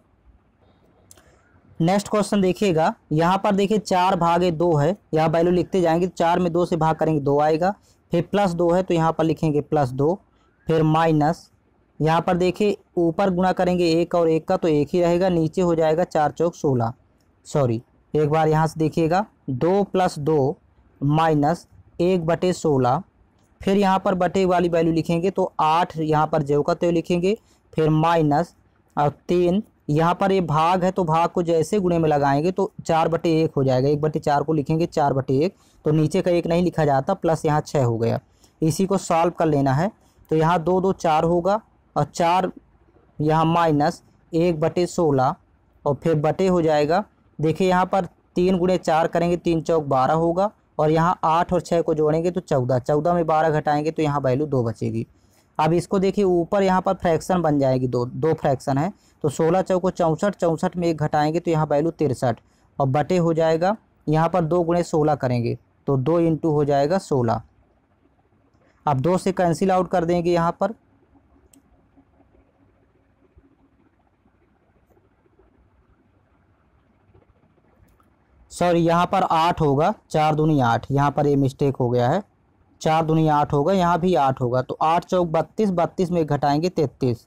नेक्स्ट क्वेश्चन देखिएगा, यहाँ पर देखिए 4/2 है, यहाँ वैल्यू लिखते जाएंगे, 4 में 2 से भाग करेंगे 2 आएगा, फिर +2 है तो यहाँ पर लिखेंगे +2, फिर माइनस, यहाँ पर देखिए ऊपर गुणा करेंगे 1 और 1 का तो 1 ही रहेगा, नीचे हो जाएगा 4 चौक 16, सॉरी एक बार यहाँ से देखिएगा 2 + 2 माइनस 1/16, फिर यहाँ पर बटे वाली वैल्यू लिखेंगे तो 8 यहाँ पर ज्यों का त्यों लिखेंगे, फिर माइनस और 3, यहाँ पर ये भाग है तो भाग को जैसे गुणे में लगाएंगे तो 4/1 हो जाएगा, 1/4 को लिखेंगे 4/1, तो नीचे का 1 नहीं लिखा जाता, प्लस यहाँ 6 हो गया। इसी को सॉल्व कर लेना है, तो यहाँ 2 2 4 होगा और 4 यहाँ माइनस 1/16 और फिर बटे हो जाएगा। देखिए यहाँ पर 3 × 4 करेंगे 3 चौक 12 होगा, और यहाँ 8 और 6 को जोड़ेंगे तो 14, 14 में 12 घटाएंगे तो यहाँ वैल्यू 2 बचेगी। अब इसको देखिए ऊपर यहाँ पर फ्रैक्शन बन जाएगी, दो फ्रैक्शन है, तो 16 चौको 64, 64 में 1 घटाएंगे तो यहाँ वैल्यू 63 और बटे हो जाएगा। यहाँ पर 2 × 16 करेंगे तो 2 इंटू हो जाएगा 16। अब 2 से कैंसिल आउट कर देंगे यहाँ पर, सॉरी यहाँ पर 8 होगा, 4 दूनी 8, यहाँ पर ये मिस्टेक हो गया है, 4 दूनी 8 होगा, यहाँ भी 8 होगा, तो 8 चौक 32, 32 में घटाएंगे 33,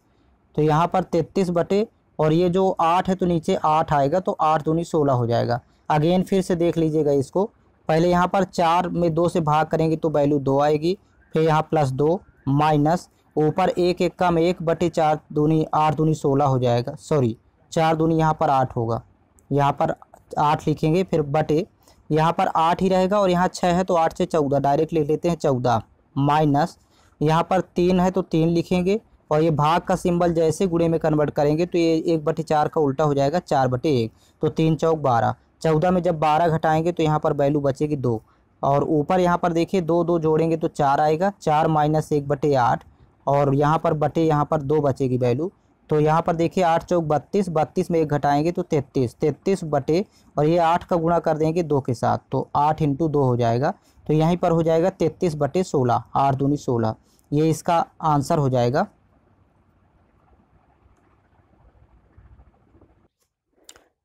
तो यहाँ पर 33 बटे, और ये जो 8 है तो नीचे 8 आएगा, तो 8 दूनी 16 हो जाएगा। अगेन फिर से देख लीजिएगा इसको, पहले यहाँ पर 4 में 2 से भाग करेंगे तो वैल्यू 2 आएगी, फिर यहाँ +2 माइनस ऊपर 1 1 का में 1/4 दूनी 8 दूनी 16 हो जाएगा, सॉरी 4 दूनी यहाँ पर 8 होगा, यहाँ पर 8 लिखेंगे, फिर बटे यहाँ पर 8 ही रहेगा, और यहाँ 6 है तो 8 से 14 डायरेक्ट लिख लेते हैं 14, माइनस यहाँ पर 3 है तो 3 लिखेंगे, और ये भाग का सिंबल जैसे गुणे में कन्वर्ट करेंगे तो ये 1/4 का उल्टा हो जाएगा 4/1, तो 3 चौक 12, 14 में जब 12 घटाएंगे तो यहाँ पर वैल्यू बचेगी 2, और ऊपर यहाँ पर देखिए 2 2 जोड़ेंगे तो 4 आएगा, 4 माइनस 1/8, और यहाँ पर बटे यहाँ पर 2 बचेगी वैल्यू, तो यहाँ पर देखिए 8 चौक 32, 32 में 1 घटाएंगे तो 33, 33 बटे, और ये 8 का गुणा कर देंगे 2 के साथ, तो 8 इंटू 2 हो जाएगा, तो यहीं पर हो जाएगा 33/16, 8 दूनी 16, ये इसका आंसर हो जाएगा।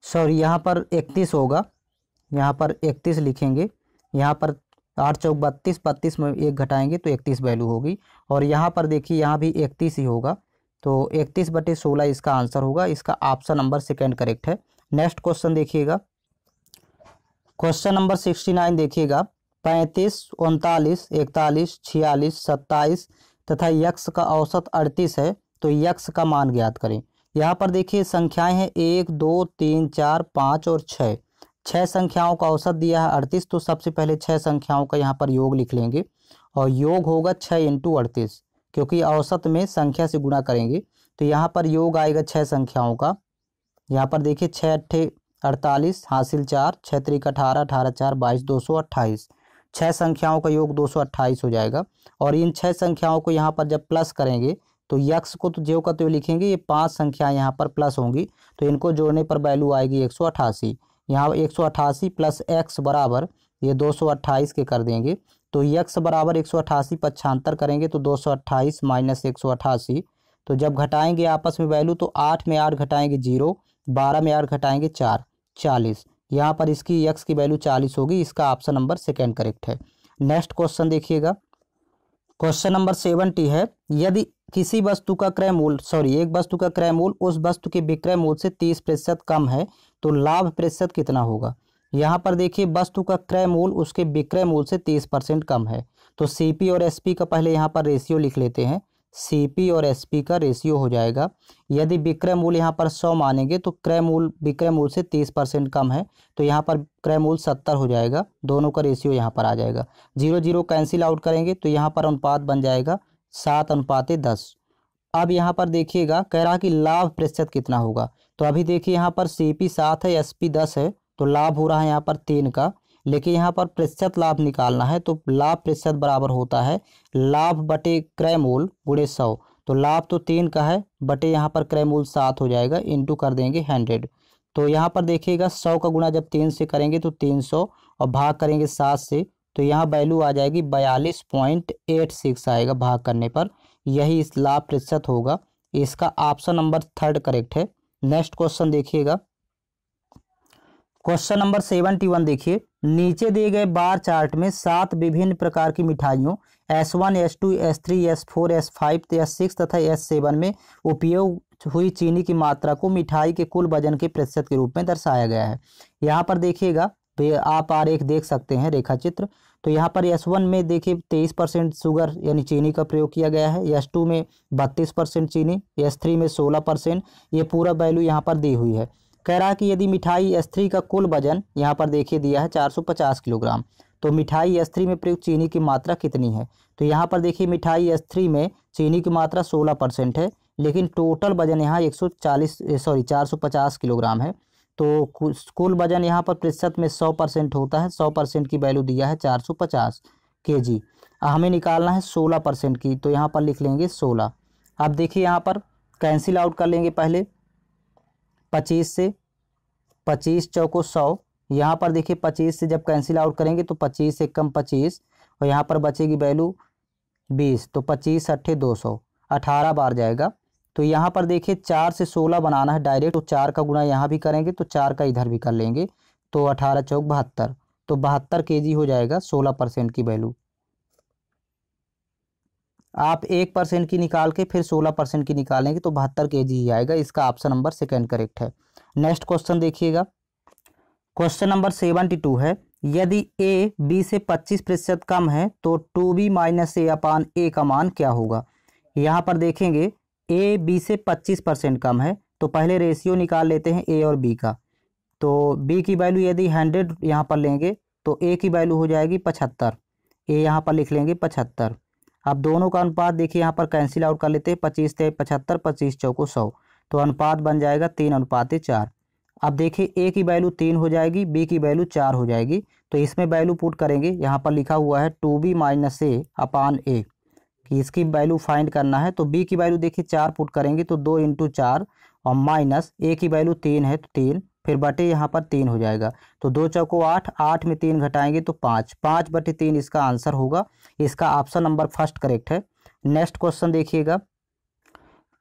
सॉरी यहाँ पर 31 होगा, यहाँ पर 31 लिखेंगे, यहाँ पर 8 चौक 32, 32 में 1 घटाएंगे तो 31 वैल्यू होगी, और यहाँ पर देखिए यहाँ भी 31 ही होगा, तो 31/16 इसका आंसर होगा। इसका ऑप्शन नंबर 2 करेक्ट है। नेक्स्ट क्वेश्चन देखिएगा, क्वेश्चन नंबर 69 देखिएगा, 35, 39, 41, 46, 27 तथा यक्ष का औसत 38 है, तो यक्ष का मान ज्ञात करें। यहाँ पर देखिए संख्याएं हैं 1 2 3 4 5 और 6, छह संख्याओं का औसत दिया है 38, तो सबसे पहले छह संख्याओं का यहाँ पर योग लिख लेंगे और योग होगा 6 इंटू 38, क्योंकि औसत में संख्या से गुणा करेंगे। तो यहाँ पर योग आएगा छह संख्याओं का। यहाँ पर देखिए 6 अट्ठे 48 हासिल 4, 6 त्रिक 18, 18 4 22, 228। छह संख्याओं का योग 228 हो जाएगा। और इन छह संख्याओं को यहाँ पर जब प्लस करेंगे तो यक्स को तो ज्यों का त्यों लिखेंगे, ये पांच संख्याएं यहाँ पर प्लस होंगी, तो इनको जोड़ने पर वैल्यू आएगी 188। यहाँ 188 प्लस एक्स बराबर ये 228 के कर देंगे, तो यक्स बराबर 188 पक्षांतर करेंगे तो 228 माइनस 188। तो जब घटाएंगे आपस में वैल्यू तो 8 में 8 घटाएंगे 0, 12 में 8 घटाएंगे 4, 40। यहाँ पर इसकी यक्स की वैल्यू 40 होगी। इसका ऑप्शन नंबर सेकेंड करेक्ट है। नेक्स्ट क्वेश्चन देखिएगा, क्वेश्चन नंबर 70 है, यदि किसी वस्तु का क्रय मूल्य एक वस्तु का क्रय मूल्य उस वस्तु के विक्रय मूल्य से 30% कम है तो लाभ प्रतिशत कितना होगा। यहाँ पर देखिए वस्तु का क्रय मूल्य उसके विक्रय मूल्य से 30% कम है, तो सीपी और एसपी का पहले यहाँ पर रेशियो लिख लेते हैं। सीपी और एसपी का रेशियो हो जाएगा, यदि विक्रय मूल्य यहाँ पर 100 मानेंगे तो क्रय मूल्य विक्रय मूल्य से 30% कम है, तो यहाँ पर क्रय मूल्य 70 हो जाएगा। दोनों का रेशियो यहाँ पर आ जाएगा। 0 0 कैंसिल आउट करेंगे तो यहाँ पर अनुपात बन जाएगा 7:10। अब यहाँ पर देखिएगा कह रहा कि लाभ प्रतिशत कितना होगा, तो अभी देखिए यहाँ पर सीपी 7 है, एसपी 10 है, तो लाभ हो रहा है यहाँ पर 3 का, लेकिन यहाँ पर प्रतिशत लाभ निकालना है तो लाभ प्रतिशत बराबर होता है लाभ बटे क्रय मूल्य गुणे 100। तो लाभ तो 3 का है बटे यहाँ पर क्रय मूल्य 7 हो जाएगा, इंटू कर देंगे 100। तो यहाँ पर देखिएगा 100 का गुणा जब 3 से करेंगे तो 300 और भाग करेंगे 7 से, तो यहाँ वैल्यू आ जाएगी 42.86 आएगा भाग करने पर। यही इस लाभ प्रतिशत होगा। इसका ऑप्शन नंबर थर्ड करेक्ट है। नेक्स्ट क्वेश्चन देखिएगा, क्वेश्चन नंबर 71 देखिए, नीचे दिए गए बार चार्ट में 7 विभिन्न प्रकार की मिठाइयों S1, S2, S3, S4, S5, S6 तथा S7 में उपयोग हुई चीनी की मात्रा को मिठाई के कुल वजन के प्रतिशत के रूप में दर्शाया गया है। यहाँ पर देखिएगा आप आरेख देख सकते हैं, रेखा चित्र। तो यहाँ पर S1 में देखिए 23% शुगर यानी चीनी का प्रयोग किया गया है, S2 में 32% चीनी, S3 में 16%। ये पूरा वैल्यू यहाँ पर दी हुई है। कह रहा है कि यदि मिठाई S3 का कुल वजन यहाँ पर देखिए दिया है 450 किलोग्राम, तो मिठाई S3 में प्रयुक्त चीनी की मात्रा कितनी है। तो यहाँ पर देखिए मिठाई S3 में चीनी की मात्रा 16% है, लेकिन टोटल वजन यहाँ 450 किलोग्राम है। तो कुल वजन यहाँ पर प्रतिशत में 100% होता है। 100% की वैल्यू दिया है 450 kg। हमें निकालना है 16% की, तो यहाँ पर लिख लेंगे 16। अब देखिए यहाँ पर कैंसिल आउट कर लेंगे पहले 25 से, 25 चौको 100। यहाँ पर देखिए 25 से जब कैंसिल आउट करेंगे तो 25 से कम 25 और यहाँ पर बचेगी वैल्यू 20, तो 25 अट्ठे 200, 18 बार जाएगा। तो यहाँ पर देखिए 4 से 16 बनाना है डायरेक्ट, तो 4 का गुणा यहाँ भी करेंगे तो 4 का इधर भी कर लेंगे, तो 18 चौक 72, तो 72 kg हो जाएगा 16% की वैल्यू। आप 1% की निकाल के फिर 16% की निकालेंगे तो 72 kg ही आएगा। इसका ऑप्शन नंबर सेकेंड करेक्ट है। नेक्स्ट क्वेश्चन देखिएगा, क्वेश्चन नंबर 72 है, यदि a b से 25% कम है तो 2b minus a upon a का मान क्या होगा। यहाँ पर देखेंगे a b से 25% कम है, तो पहले रेशियो निकाल लेते हैं a और b का। तो b की वैल्यू यदि 100 यहाँ पर लेंगे तो a की वैल्यू हो जाएगी 75, a यहाँ पर लिख लेंगे 75। अब दोनों का अनुपात देखिए यहाँ पर कैंसिल आउट कर लेते हैं, 25 से 75, 25 चौको 100, तो अनुपात बन जाएगा 3:4। अब देखिए a की वैल्यू 3 हो जाएगी, b की वैल्यू 4 हो जाएगी, तो इसमें वैल्यू पुट करेंगे। यहाँ पर लिखा हुआ है 2b minus a upon a, कि इसकी वैल्यू फाइंड करना है। तो b की वैल्यू देखिए 4 पुट करेंगे तो 2 × 4 और माइनस a की वैल्यू 3 है तो 3, फिर बटे यहाँ पर 3 हो जाएगा, तो 2 चौको 8, 8 में 3 घटाएंगे तो 5, 5/3 इसका आंसर होगा। इसका ऑप्शन नंबर फर्स्ट करेक्ट है। नेक्स्ट क्वेश्चन देखिएगा,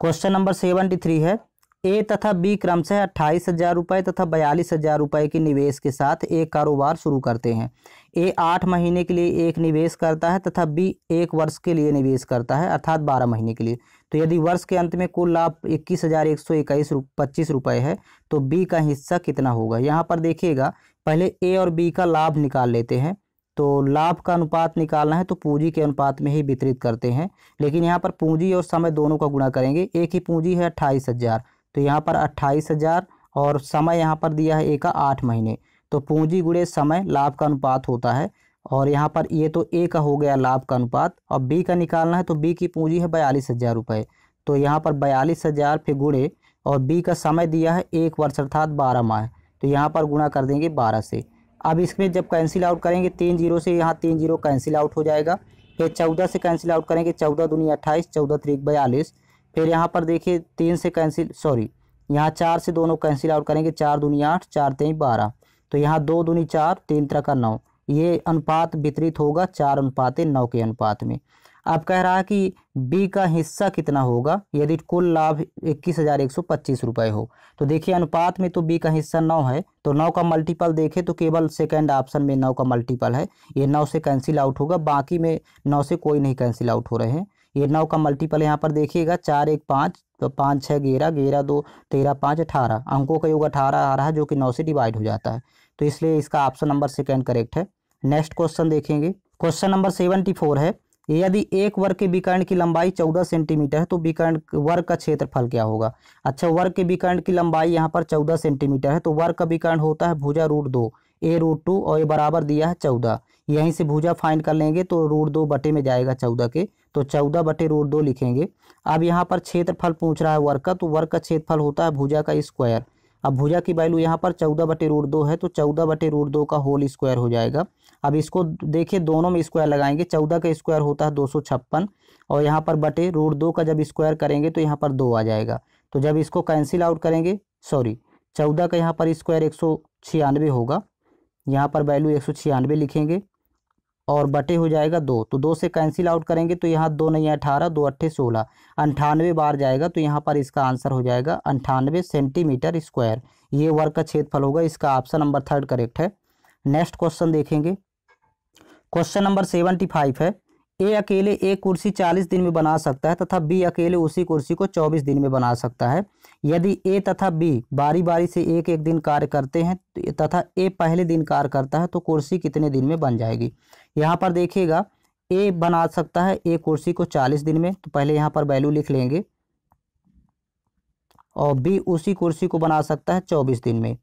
क्वेश्चन नंबर 73 है, ए तथा बी क्रमशः 28,000 रुपये तथा 42,000 रुपये के निवेश के साथ एक कारोबार शुरू करते हैं। ए 8 महीने के लिए एक निवेश करता है तथा बी 1 वर्ष के लिए निवेश करता है, अर्थात 12 महीने के लिए। तो यदि वर्ष के अंत में कुल लाभ 21,125 रुपये है तो बी का हिस्सा कितना होगा। यहाँ पर देखिएगा पहले ए और बी का लाभ निकाल लेते हैं। तो लाभ का अनुपात निकालना है तो पूंजी के अनुपात में ही वितरित करते हैं, लेकिन यहाँ पर पूंजी और समय दोनों का गुणा करेंगे। ए की पूंजी है 28,000, तो यहाँ पर 28,000 और समय यहाँ पर दिया है ए का 8 महीने, तो पूंजी गुणे समय लाभ का अनुपात होता है। और यहाँ पर ये तो ए का हो गया लाभ का अनुपात। अब बी का निकालना है, तो बी की पूंजी है 42,000 रुपये। तो यहाँ पर 42,000 फिर गुणे, और बी का समय दिया है 1 वर्ष अर्थात 12 माह, तो यहाँ पर गुणा कर देंगे 12 से। अब इसमें जब कैंसिल आउट करेंगे 3 जीरो से, यहाँ 3 जीरो कैंसिल आउट हो जाएगा। फिर 14 से कैंसिल आउट करेंगे, 14 दूनी 28, 14 त्रिक 42। फिर यहाँ पर देखिए 3 से कैंसिल, सॉरी यहाँ 4 से दोनों कैंसिल आउट करेंगे, 4 दूनी 8, 4 तेईं 12। तो यहाँ 2 दूनी 4, 3 त्रिक 9। ये अनुपात वितरित होगा 4:9 के अनुपात में। अब कह रहा है कि बी का हिस्सा कितना होगा यदि कुल लाभ 21,125 रुपये हो। तो देखिए अनुपात में तो बी का हिस्सा 9 है, तो 9 का मल्टीपल देखें तो केवल सेकंड ऑप्शन में 9 का मल्टीपल है, ये 9 से कैंसिल आउट होगा, बाकी में 9 से कोई नहीं कैंसिल आउट हो रहे हैं। ये 9 का मल्टीपल यहाँ पर देखिएगा, 4 1 5, तो 5 6 11, 11 2 13, 5 18, अंकों का योग 18 आ रहा है जो कि 9 से डिवाइड हो जाता है। तो इसलिए इसका ऑप्शन नंबर सेकेंड करेक्ट है। नेक्स्ट क्वेश्चन देखेंगे, क्वेश्चन नंबर 74 है, यदि एक वर्ग के विकर्ण की लंबाई 14 सेंटीमीटर है तो विकर्ण वर्ग का क्षेत्रफल क्या होगा। अच्छा, वर्ग के विकर्ण की लंबाई यहाँ पर 14 सेंटीमीटर है, तो वर्ग का विकर्ण होता है भुजा √2, a √2, और ये बराबर दिया है 14। यहीं से भुजा फाइंड कर लेंगे तो √2 बटे में जाएगा 14 के, तो 14 बटे √2 लिखेंगे। अब यहाँ पर क्षेत्रफल पूछ रहा है वर्ग का, तो वर्ग का क्षेत्रफल होता है भुजा का स्क्वायर। अब भुजा की वैल्यू यहाँ पर 14 बटे √2 है, तो 14 बटे √2 का होल स्क्वायर हो जाएगा। अब इसको देखिए दोनों में स्क्वायर लगाएंगे, 14 का स्क्वायर होता है 256, और यहाँ पर बटे √2 का जब स्क्वायर करेंगे तो यहाँ पर 2 आ जाएगा। तो जब इसको कैंसिल आउट करेंगे, सॉरी 14 का यहाँ पर स्क्वायर 196 होगा, यहाँ पर वैल्यू 196 लिखेंगे, और बटे हो जाएगा 2, तो 2 से कैंसिल आउट करेंगे तो यहाँ 2 नहीं 18, 2 8 16, 98 बार जाएगा, तो यहाँ पर इसका आंसर हो जाएगा 98 सेंटीमीटर स्क्वायर। ये वर्ग का क्षेत्रफल होगा, इसका ऑप्शन नंबर थर्ड करेक्ट है। नेक्स्ट क्वेश्चन देखेंगे, क्वेश्चन नंबर 75 है, ए अकेले एक कुर्सी 40 दिन में बना सकता है तथा बी अकेले उसी कुर्सी को 24 दिन में बना सकता है। यदि ए तथा बी बारी बारी से एक एक दिन कार्य करते हैं तथा ए पहले दिन कार्य करता है तो कुर्सी कितने दिन में बन जाएगी। यहाँ पर देखिएगा ए बना सकता है एक कुर्सी को 40 दिन में, तो पहले यहाँ पर वैल्यू लिख लेंगे, और बी उसी कुर्सी को बना सकता है 24 दिन में।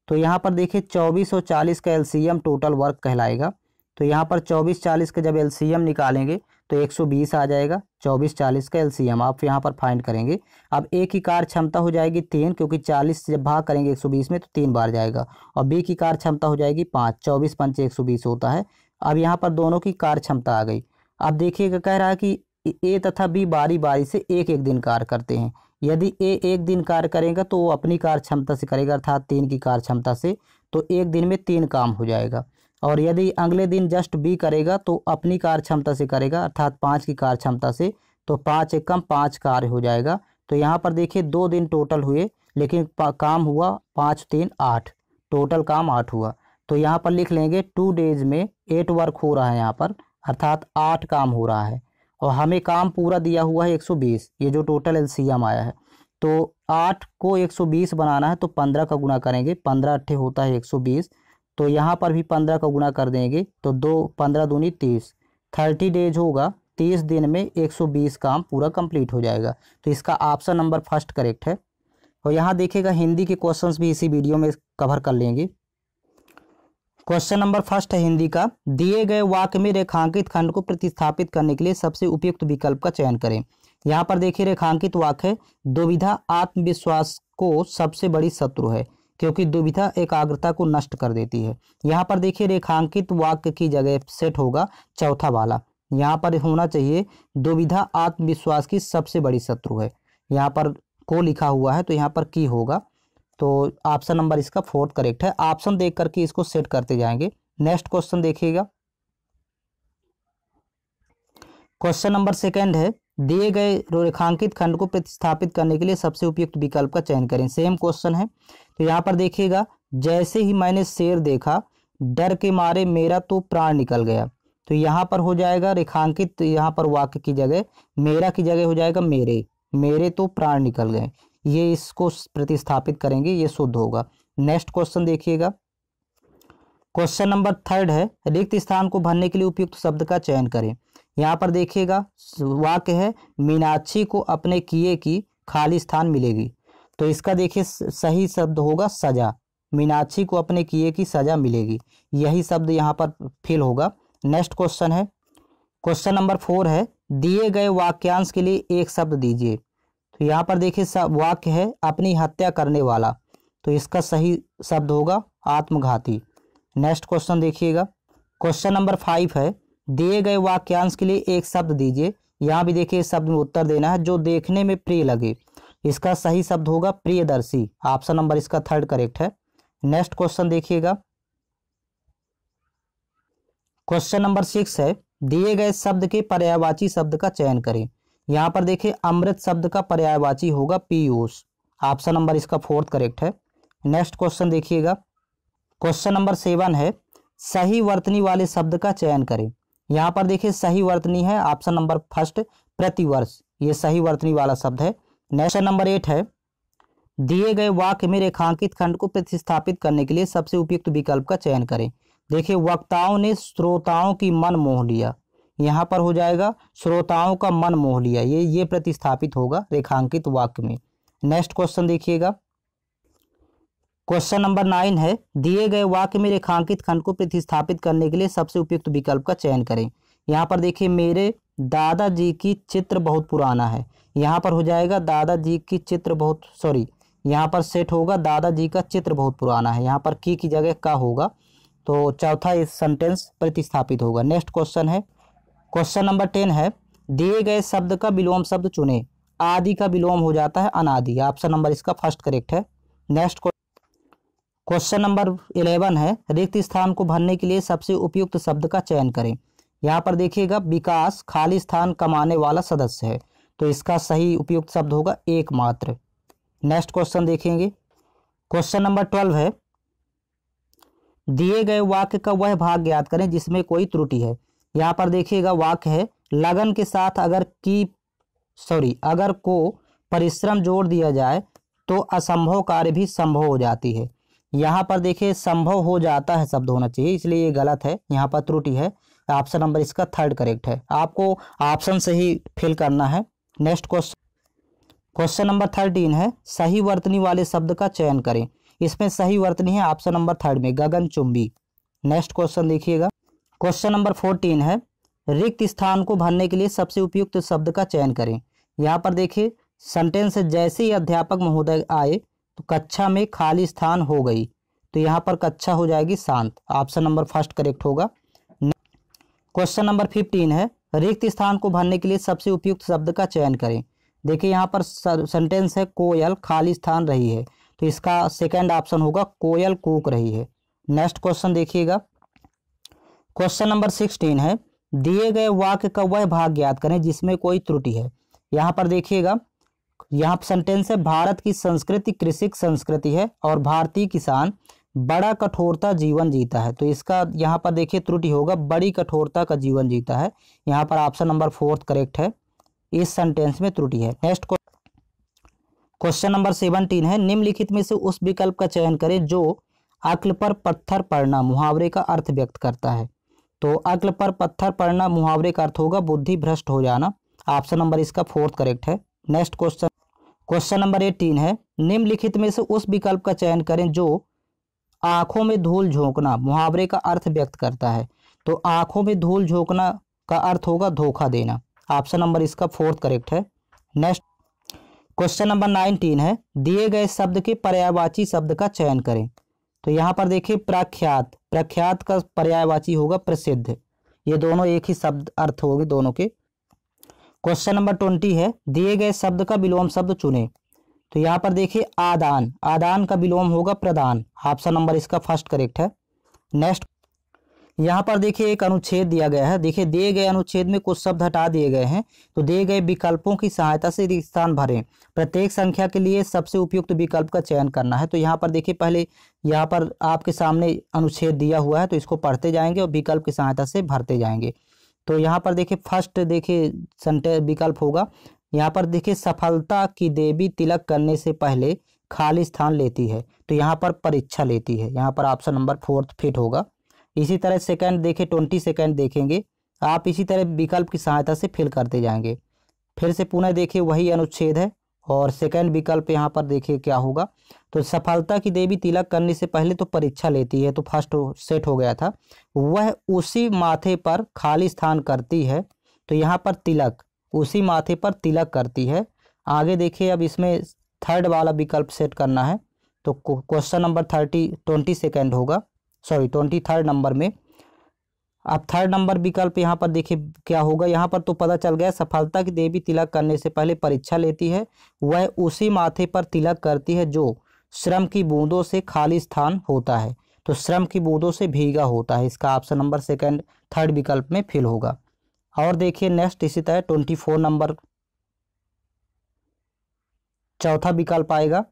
तो यहाँ पर देखिए 24 और 40 का एलसीएम टोटल वर्क कहलाएगा। तो यहाँ पर 24 40 का जब एलसीएम निकालेंगे तो 120 आ जाएगा। 24 40 का एलसीएम आप यहाँ पर फाइंड करेंगे। अब ए की कार्य क्षमता हो जाएगी 3, क्योंकि 40 से जब भाग करेंगे 120 में तो 3 बार जाएगा, और बी की कार्य क्षमता हो जाएगी 5, 24 5 120 होता है। अब यहाँ पर दोनों की कार्य क्षमता आ गई। अब देखिएगा कह रहा है कि ए तथा बी बारी बारी से एक एक दिन कार्य करते हैं। यदि ए एक दिन कार्य करेगा तो वो अपनी कार्य क्षमता से करेगा, अर्थात 3 की कार्य क्षमता से, तो एक दिन में 3 काम हो जाएगा। और यदि अगले दिन जस्ट बी करेगा तो अपनी कार्य क्षमता से करेगा, अर्थात 5 की कार्य क्षमता से, तो 5 एकम 5 कार्य हो जाएगा। तो यहाँ पर देखिए 2 दिन टोटल हुए, लेकिन काम हुआ 5 3 8, टोटल काम 8 हुआ। तो यहाँ पर लिख लेंगे 2 डेज में 8 वर्क हो रहा है यहाँ पर, अर्थात 8 काम हो रहा है। और हमें काम पूरा दिया हुआ है 120, ये जो टोटल एलसीएम आया है। तो 8 को 120 बनाना है तो 15 का गुणा करेंगे, 15 अट्ठे होता है 120, तो यहाँ पर भी 15 का गुणा कर देंगे तो 2 15 दूनी 30, 30 डेज होगा, 30 दिन में 120 काम पूरा कंप्लीट हो जाएगा। तो इसका ऑप्शन नंबर फर्स्ट करेक्ट है। और यहाँ देखिएगा हिंदी के क्वेश्चंस भी इसी वीडियो में कवर कर लेंगे। क्वेश्चन नंबर फर्स्ट है हिंदी का, दिए गए वाक्य में रेखांकित खंड को प्रतिस्थापित करने के लिए सबसे उपयुक्त विकल्प का चयन करें। यहाँ पर देखिए रेखांकित वाक्य है, दुविधा आत्मविश्वास को सबसे बड़ी शत्रु है, क्योंकि दुविधा एकाग्रता को नष्ट कर देती है। यहाँ पर देखिए रेखांकित वाक्य की जगह सेट होगा चौथा वाला, यहाँ पर होना चाहिए दुविधा आत्मविश्वास की सबसे बड़ी शत्रु है। यहाँ पर को लिखा हुआ है तो यहाँ पर की होगा, तो ऑप्शन नंबर इसका फोर्थ करेक्ट है। ऑप्शन देख करके इसको सेट करते जाएंगे। नेक्स्ट क्वेश्चन देखिएगा, क्वेश्चन नंबर सेकंड है, दिए गए रेखांकित खंड को प्रतिस्थापित करने के लिए सबसे उपयुक्त विकल्प का चयन करें। सेम क्वेश्चन है। तो यहाँ पर देखिएगा, जैसे ही मैंने शेर देखा डर के मारे मेरा तो प्राण निकल गया, तो यहाँ पर हो जाएगा रेखांकित, यहाँ पर वाक्य की जगह मेरा की जगह हो जाएगा मेरे, मेरे तो प्राण निकल गए। ये इसको प्रतिस्थापित करेंगे, ये शुद्ध होगा। नेक्स्ट क्वेश्चन देखिएगा, क्वेश्चन नंबर थर्ड है, रिक्त स्थान को भरने के लिए उपयुक्त शब्द का चयन करें। यहाँ पर देखिएगा वाक्य है, मीनाक्षी को अपने किए की खाली स्थान मिलेगी, तो इसका देखिए सही शब्द होगा सजा। मीनाक्षी को अपने किए की सजा मिलेगी। यही शब्द यहाँ पर फिल होगा। नेक्स्ट क्वेश्चन है, क्वेश्चन नंबर 4 है, दिए गए वाक्यांश के लिए एक शब्द दीजिए। तो यहाँ पर देखिए वाक्य है अपनी हत्या करने वाला, तो इसका सही शब्द होगा आत्मघाती। नेक्स्ट क्वेश्चन देखिएगा, क्वेश्चन नंबर 5 है, दिए गए वाक्यांश के लिए एक शब्द दीजिए। यहाँ भी देखिए शब्द में उत्तर देना है, जो देखने में प्रिय लगे। इसका सही शब्द होगा प्रियदर्शी। ऑप्शन नंबर इसका 3rd करेक्ट है। नेक्स्ट क्वेश्चन देखिएगा, क्वेश्चन नंबर 6 है, दिए गए शब्द के पर्यायवाची शब्द का चयन करें। यहाँ पर देखिए अमृत शब्द का पर्यायवाची होगा पीयूष। ऑप्शन नंबर इसका 4th करेक्ट है। नेक्स्ट क्वेश्चन देखिएगा, क्वेश्चन नंबर 7 है, सही वर्तनी वाले शब्द का चयन करें। यहाँ पर देखिए सही वर्तनी है ऑप्शन नंबर 1st प्रतिवर्ष, ये सही वर्तनी वाला शब्द है। नेक्स्ट नंबर 8 है, दिए गए वाक्य में रेखांकित खंड को प्रतिस्थापित करने के लिए सबसे उपयुक्त विकल्प का चयन करें। देखिए वक्ताओं ने श्रोताओं की मन मोह लिया, यहाँ पर हो जाएगा श्रोताओं का मन मोह लिया, ये प्रतिस्थापित होगा रेखांकित वाक्य में। नेक्स्ट क्वेश्चन देखिएगा, क्वेश्चन नंबर 9 है, दिए गए वाक्य में रेखांकित खंड को प्रतिस्थापित करने के लिए सबसे उपयुक्त विकल्प का चयन करें। यहाँ पर देखिए मेरे दादाजी की चित्र बहुत पुराना है, यहाँ पर हो जाएगा दादाजी की चित्र बहुत, सॉरी यहाँ पर सेट होगा दादाजी का चित्र बहुत पुराना है, यहाँ पर की जगह का होगा, तो चौथा इस सेंटेंस प्रतिस्थापित होगा। नेक्स्ट क्वेश्चन है, क्वेश्चन नंबर 10 है, दिए गए शब्द का विलोम शब्द चुने। आदि का विलोम हो जाता है अनादि। ऑप्शन नंबर इसका 1st करेक्ट है। नेक्स्ट क्वेश्चन नंबर 11 है, रिक्त स्थान को भरने के लिए सबसे उपयुक्त शब्द का चयन करें। यहाँ पर देखिएगा विकास खाली स्थान कमाने वाला सदस्य है, तो इसका सही उपयुक्त शब्द होगा एकमात्र। नेक्स्ट क्वेश्चन देखेंगे, क्वेश्चन नंबर 12 है, दिए गए वाक्य का वह भाग ज्ञात करें जिसमें कोई त्रुटि है। यहाँ पर देखिएगा वाक्य है लगन के साथ अगर को परिश्रम जोड़ दिया जाए तो असंभव कार्य भी संभव हो जाती है। यहाँ पर देखिए संभव हो जाता है शब्द होना चाहिए, इसलिए ये गलत है, यहाँ पर त्रुटि है। ऑप्शन नंबर इसका 3rd करेक्ट है, आपको ऑप्शन से ही फिल करना है। नेक्स्ट क्वेश्चन नंबर 13 है, सही वर्तनी वाले शब्द का चयन करें। इसमें सही वर्तनी है ऑप्शन नंबर 3rd में गगनचुंबी। नेक्स्ट क्वेश्चन देखिएगा, क्वेश्चन नंबर 14 है, रिक्त स्थान को भरने के लिए सबसे उपयुक्त शब्द का चयन करें। यहाँ पर देखिए सेंटेंस है, जैसे ही अध्यापक महोदय आए तो कक्षा में खाली स्थान हो गई, तो यहाँ पर कक्षा हो जाएगी शांत। ऑप्शन नंबर 1st करेक्ट होगा। क्वेश्चन नंबर 15 है, रिक्त स्थान को भरने के लिए सबसे उपयुक्त शब्द का चयन करें। देखिए यहाँ पर सेंटेंस है कोयल खाली स्थान रही है, तो इसका 2nd ऑप्शन होगा कोयल कूक रही है। नेक्स्ट क्वेश्चन देखिएगा, क्वेश्चन नंबर 16 है, दिए गए वाक्य का वह भाग ज्ञात करें जिसमें कोई त्रुटि है। यहाँ पर देखिएगा यहाँ सेंटेंस है, भारत की संस्कृति कृषिक संस्कृति है और भारतीय किसान बड़ा कठोरता जीवन जीता है, तो इसका यहाँ पर देखिए त्रुटि होगा बड़ी कठोरता का जीवन जीता है। यहाँ पर ऑप्शन नंबर 4th करेक्ट है, इस सेंटेंस में त्रुटि है। नेक्स्ट क्वेश्चन नंबर 17 है, निम्नलिखित में से उस विकल्प का चयन करें जो अक्ल पर पत्थर पड़ना मुहावरे का अर्थ व्यक्त करता है। तो अक्ल पर पत्थर पड़ना मुहावरे का अर्थ होगा बुद्धि भ्रष्ट हो जाना। ऑप्शन नंबर इसका 4th करेक्ट है। नेक्स्ट क्वेश्चन नंबर 18 है, निम्नलिखित में से उस विकल्प का चयन करें जो आंखों में धूल झोंकना मुहावरे का अर्थ व्यक्त करता है। तो आंखों में धूल झोंकना का अर्थ होगा धोखा देना। ऑप्शन नंबर इसका 4th करेक्ट है। नेक्स्ट क्वेश्चन नंबर 19 है, दिए गए शब्द के पर्यायवाची शब्द का चयन करें। तो यहाँ पर देखिए प्रख्यात, प्रख्यात का पर्यायवाची होगा प्रसिद्ध, ये दोनों एक ही शब्द अर्थ होंगे दोनों के। क्वेश्चन नंबर 20 है, दिए गए शब्द का विलोम शब्द चुने। तो यहाँ पर देखिए आदान, आदान का विलोम होगा प्रदान। ऑप्शन नंबर इसका 1st करेक्ट है। नेक्स्ट यहाँ पर देखिए एक अनुच्छेद दिया गया है, देखिए दिए गए अनुच्छेद में कुछ शब्द हटा दिए गए हैं, तो दिए गए विकल्पों की सहायता से रिक्त स्थान भरें। प्रत्येक संख्या के लिए सबसे उपयुक्त विकल्प का चयन करना है। तो यहाँ पर देखिए पहले यहाँ पर आपके सामने अनुच्छेद दिया हुआ है, तो इसको पढ़ते जाएंगे और विकल्प की सहायता से भरते जाएंगे। तो यहाँ पर देखिए फर्स्ट देखिए विकल्प होगा, यहाँ पर देखिए सफलता की देवी तिलक करने से पहले खाली स्थान लेती है, तो यहाँ पर परीक्षा लेती है, यहाँ पर ऑप्शन नंबर 4th फिट होगा। इसी तरह सेकंड देखिए 20 सेकंड देखेंगे आप, इसी तरह विकल्प की सहायता से फिल करते जाएंगे। फिर से पुनः देखिए वही अनुच्छेद है, और सेकंड विकल्प यहाँ पर देखिए क्या होगा। तो सफलता की देवी तिलक करने से पहले तो परीक्षा लेती है, तो फर्स्ट सेट हो गया था। वह उसी माथे पर खाली स्थान करती है, तो यहाँ पर तिलक, उसी माथे पर तिलक करती है। आगे देखिए, अब इसमें थर्ड वाला विकल्प सेट करना है। तो क्वेश्चन नंबर 20 सेकेंड होगा, सॉरी 23rd नंबर में। अब थर्ड नंबर विकल्प यहाँ पर देखिए क्या होगा। यहाँ पर तो पता चल गया, सफलता की देवी तिलक करने से पहले परीक्षा लेती है, वह उसी माथे पर तिलक करती है जो श्रम की बूंदों से खाली स्थान होता है। तो श्रम की बूंदों से भीगा होता है, इसका ऑप्शन नंबर सेकंड थर्ड विकल्प में फिल होगा। और देखिए नेक्स्ट इसी तरह 24 नंबर चौथा विकल्प आएगा।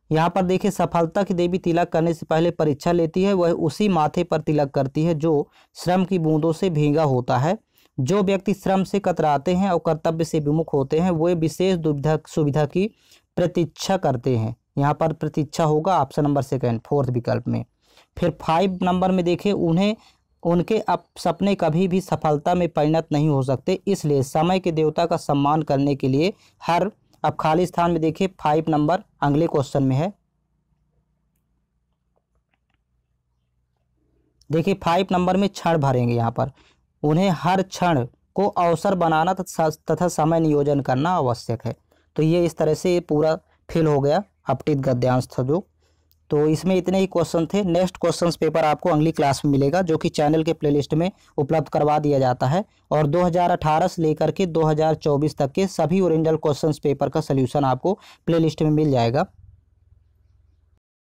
यहाँ पर देखिए, सफलता की देवी तिलक करने से पहले परीक्षा लेती है, वह उसी माथे पर तिलक करती है जो श्रम की बूंदों से भीगा होता है। जो व्यक्ति श्रम से कतराते हैं और कर्तव्य से विमुख होते हैं, वे विशेष दुविधा सुविधा की प्रतीक्षा करते हैं। यहाँ पर प्रतीक्षा होगा ऑप्शन नंबर सेकंड फोर्थ विकल्प में। फिर 5 नंबर में देखिए, उन्हें उनके सपने कभी भी सफलता में परिणत नहीं हो सकते, इसलिए समय के देवता का सम्मान करने के लिए हर, अब खाली स्थान में देखिए 5 नंबर अगले क्वेश्चन में है। देखिए 5 नंबर में क्षण भरेंगे। यहाँ पर उन्हें हर क्षण को अवसर बनाना तथा समय नियोजन करना आवश्यक है। तो ये इस तरह से पूरा फिल हो गया अपठित गद्यांश था जो। तो इसमें इतने ही क्वेश्चन थे। नेक्स्ट क्वेश्चंस पेपर आपको अगली क्लास में मिलेगा, जो कि चैनल के प्लेलिस्ट में उपलब्ध करवा दिया जाता है। और 2018 से लेकर के 2024 तक के सभी ओरिजिनल क्वेश्चंस पेपर का सलूशन आपको प्लेलिस्ट में मिल जाएगा।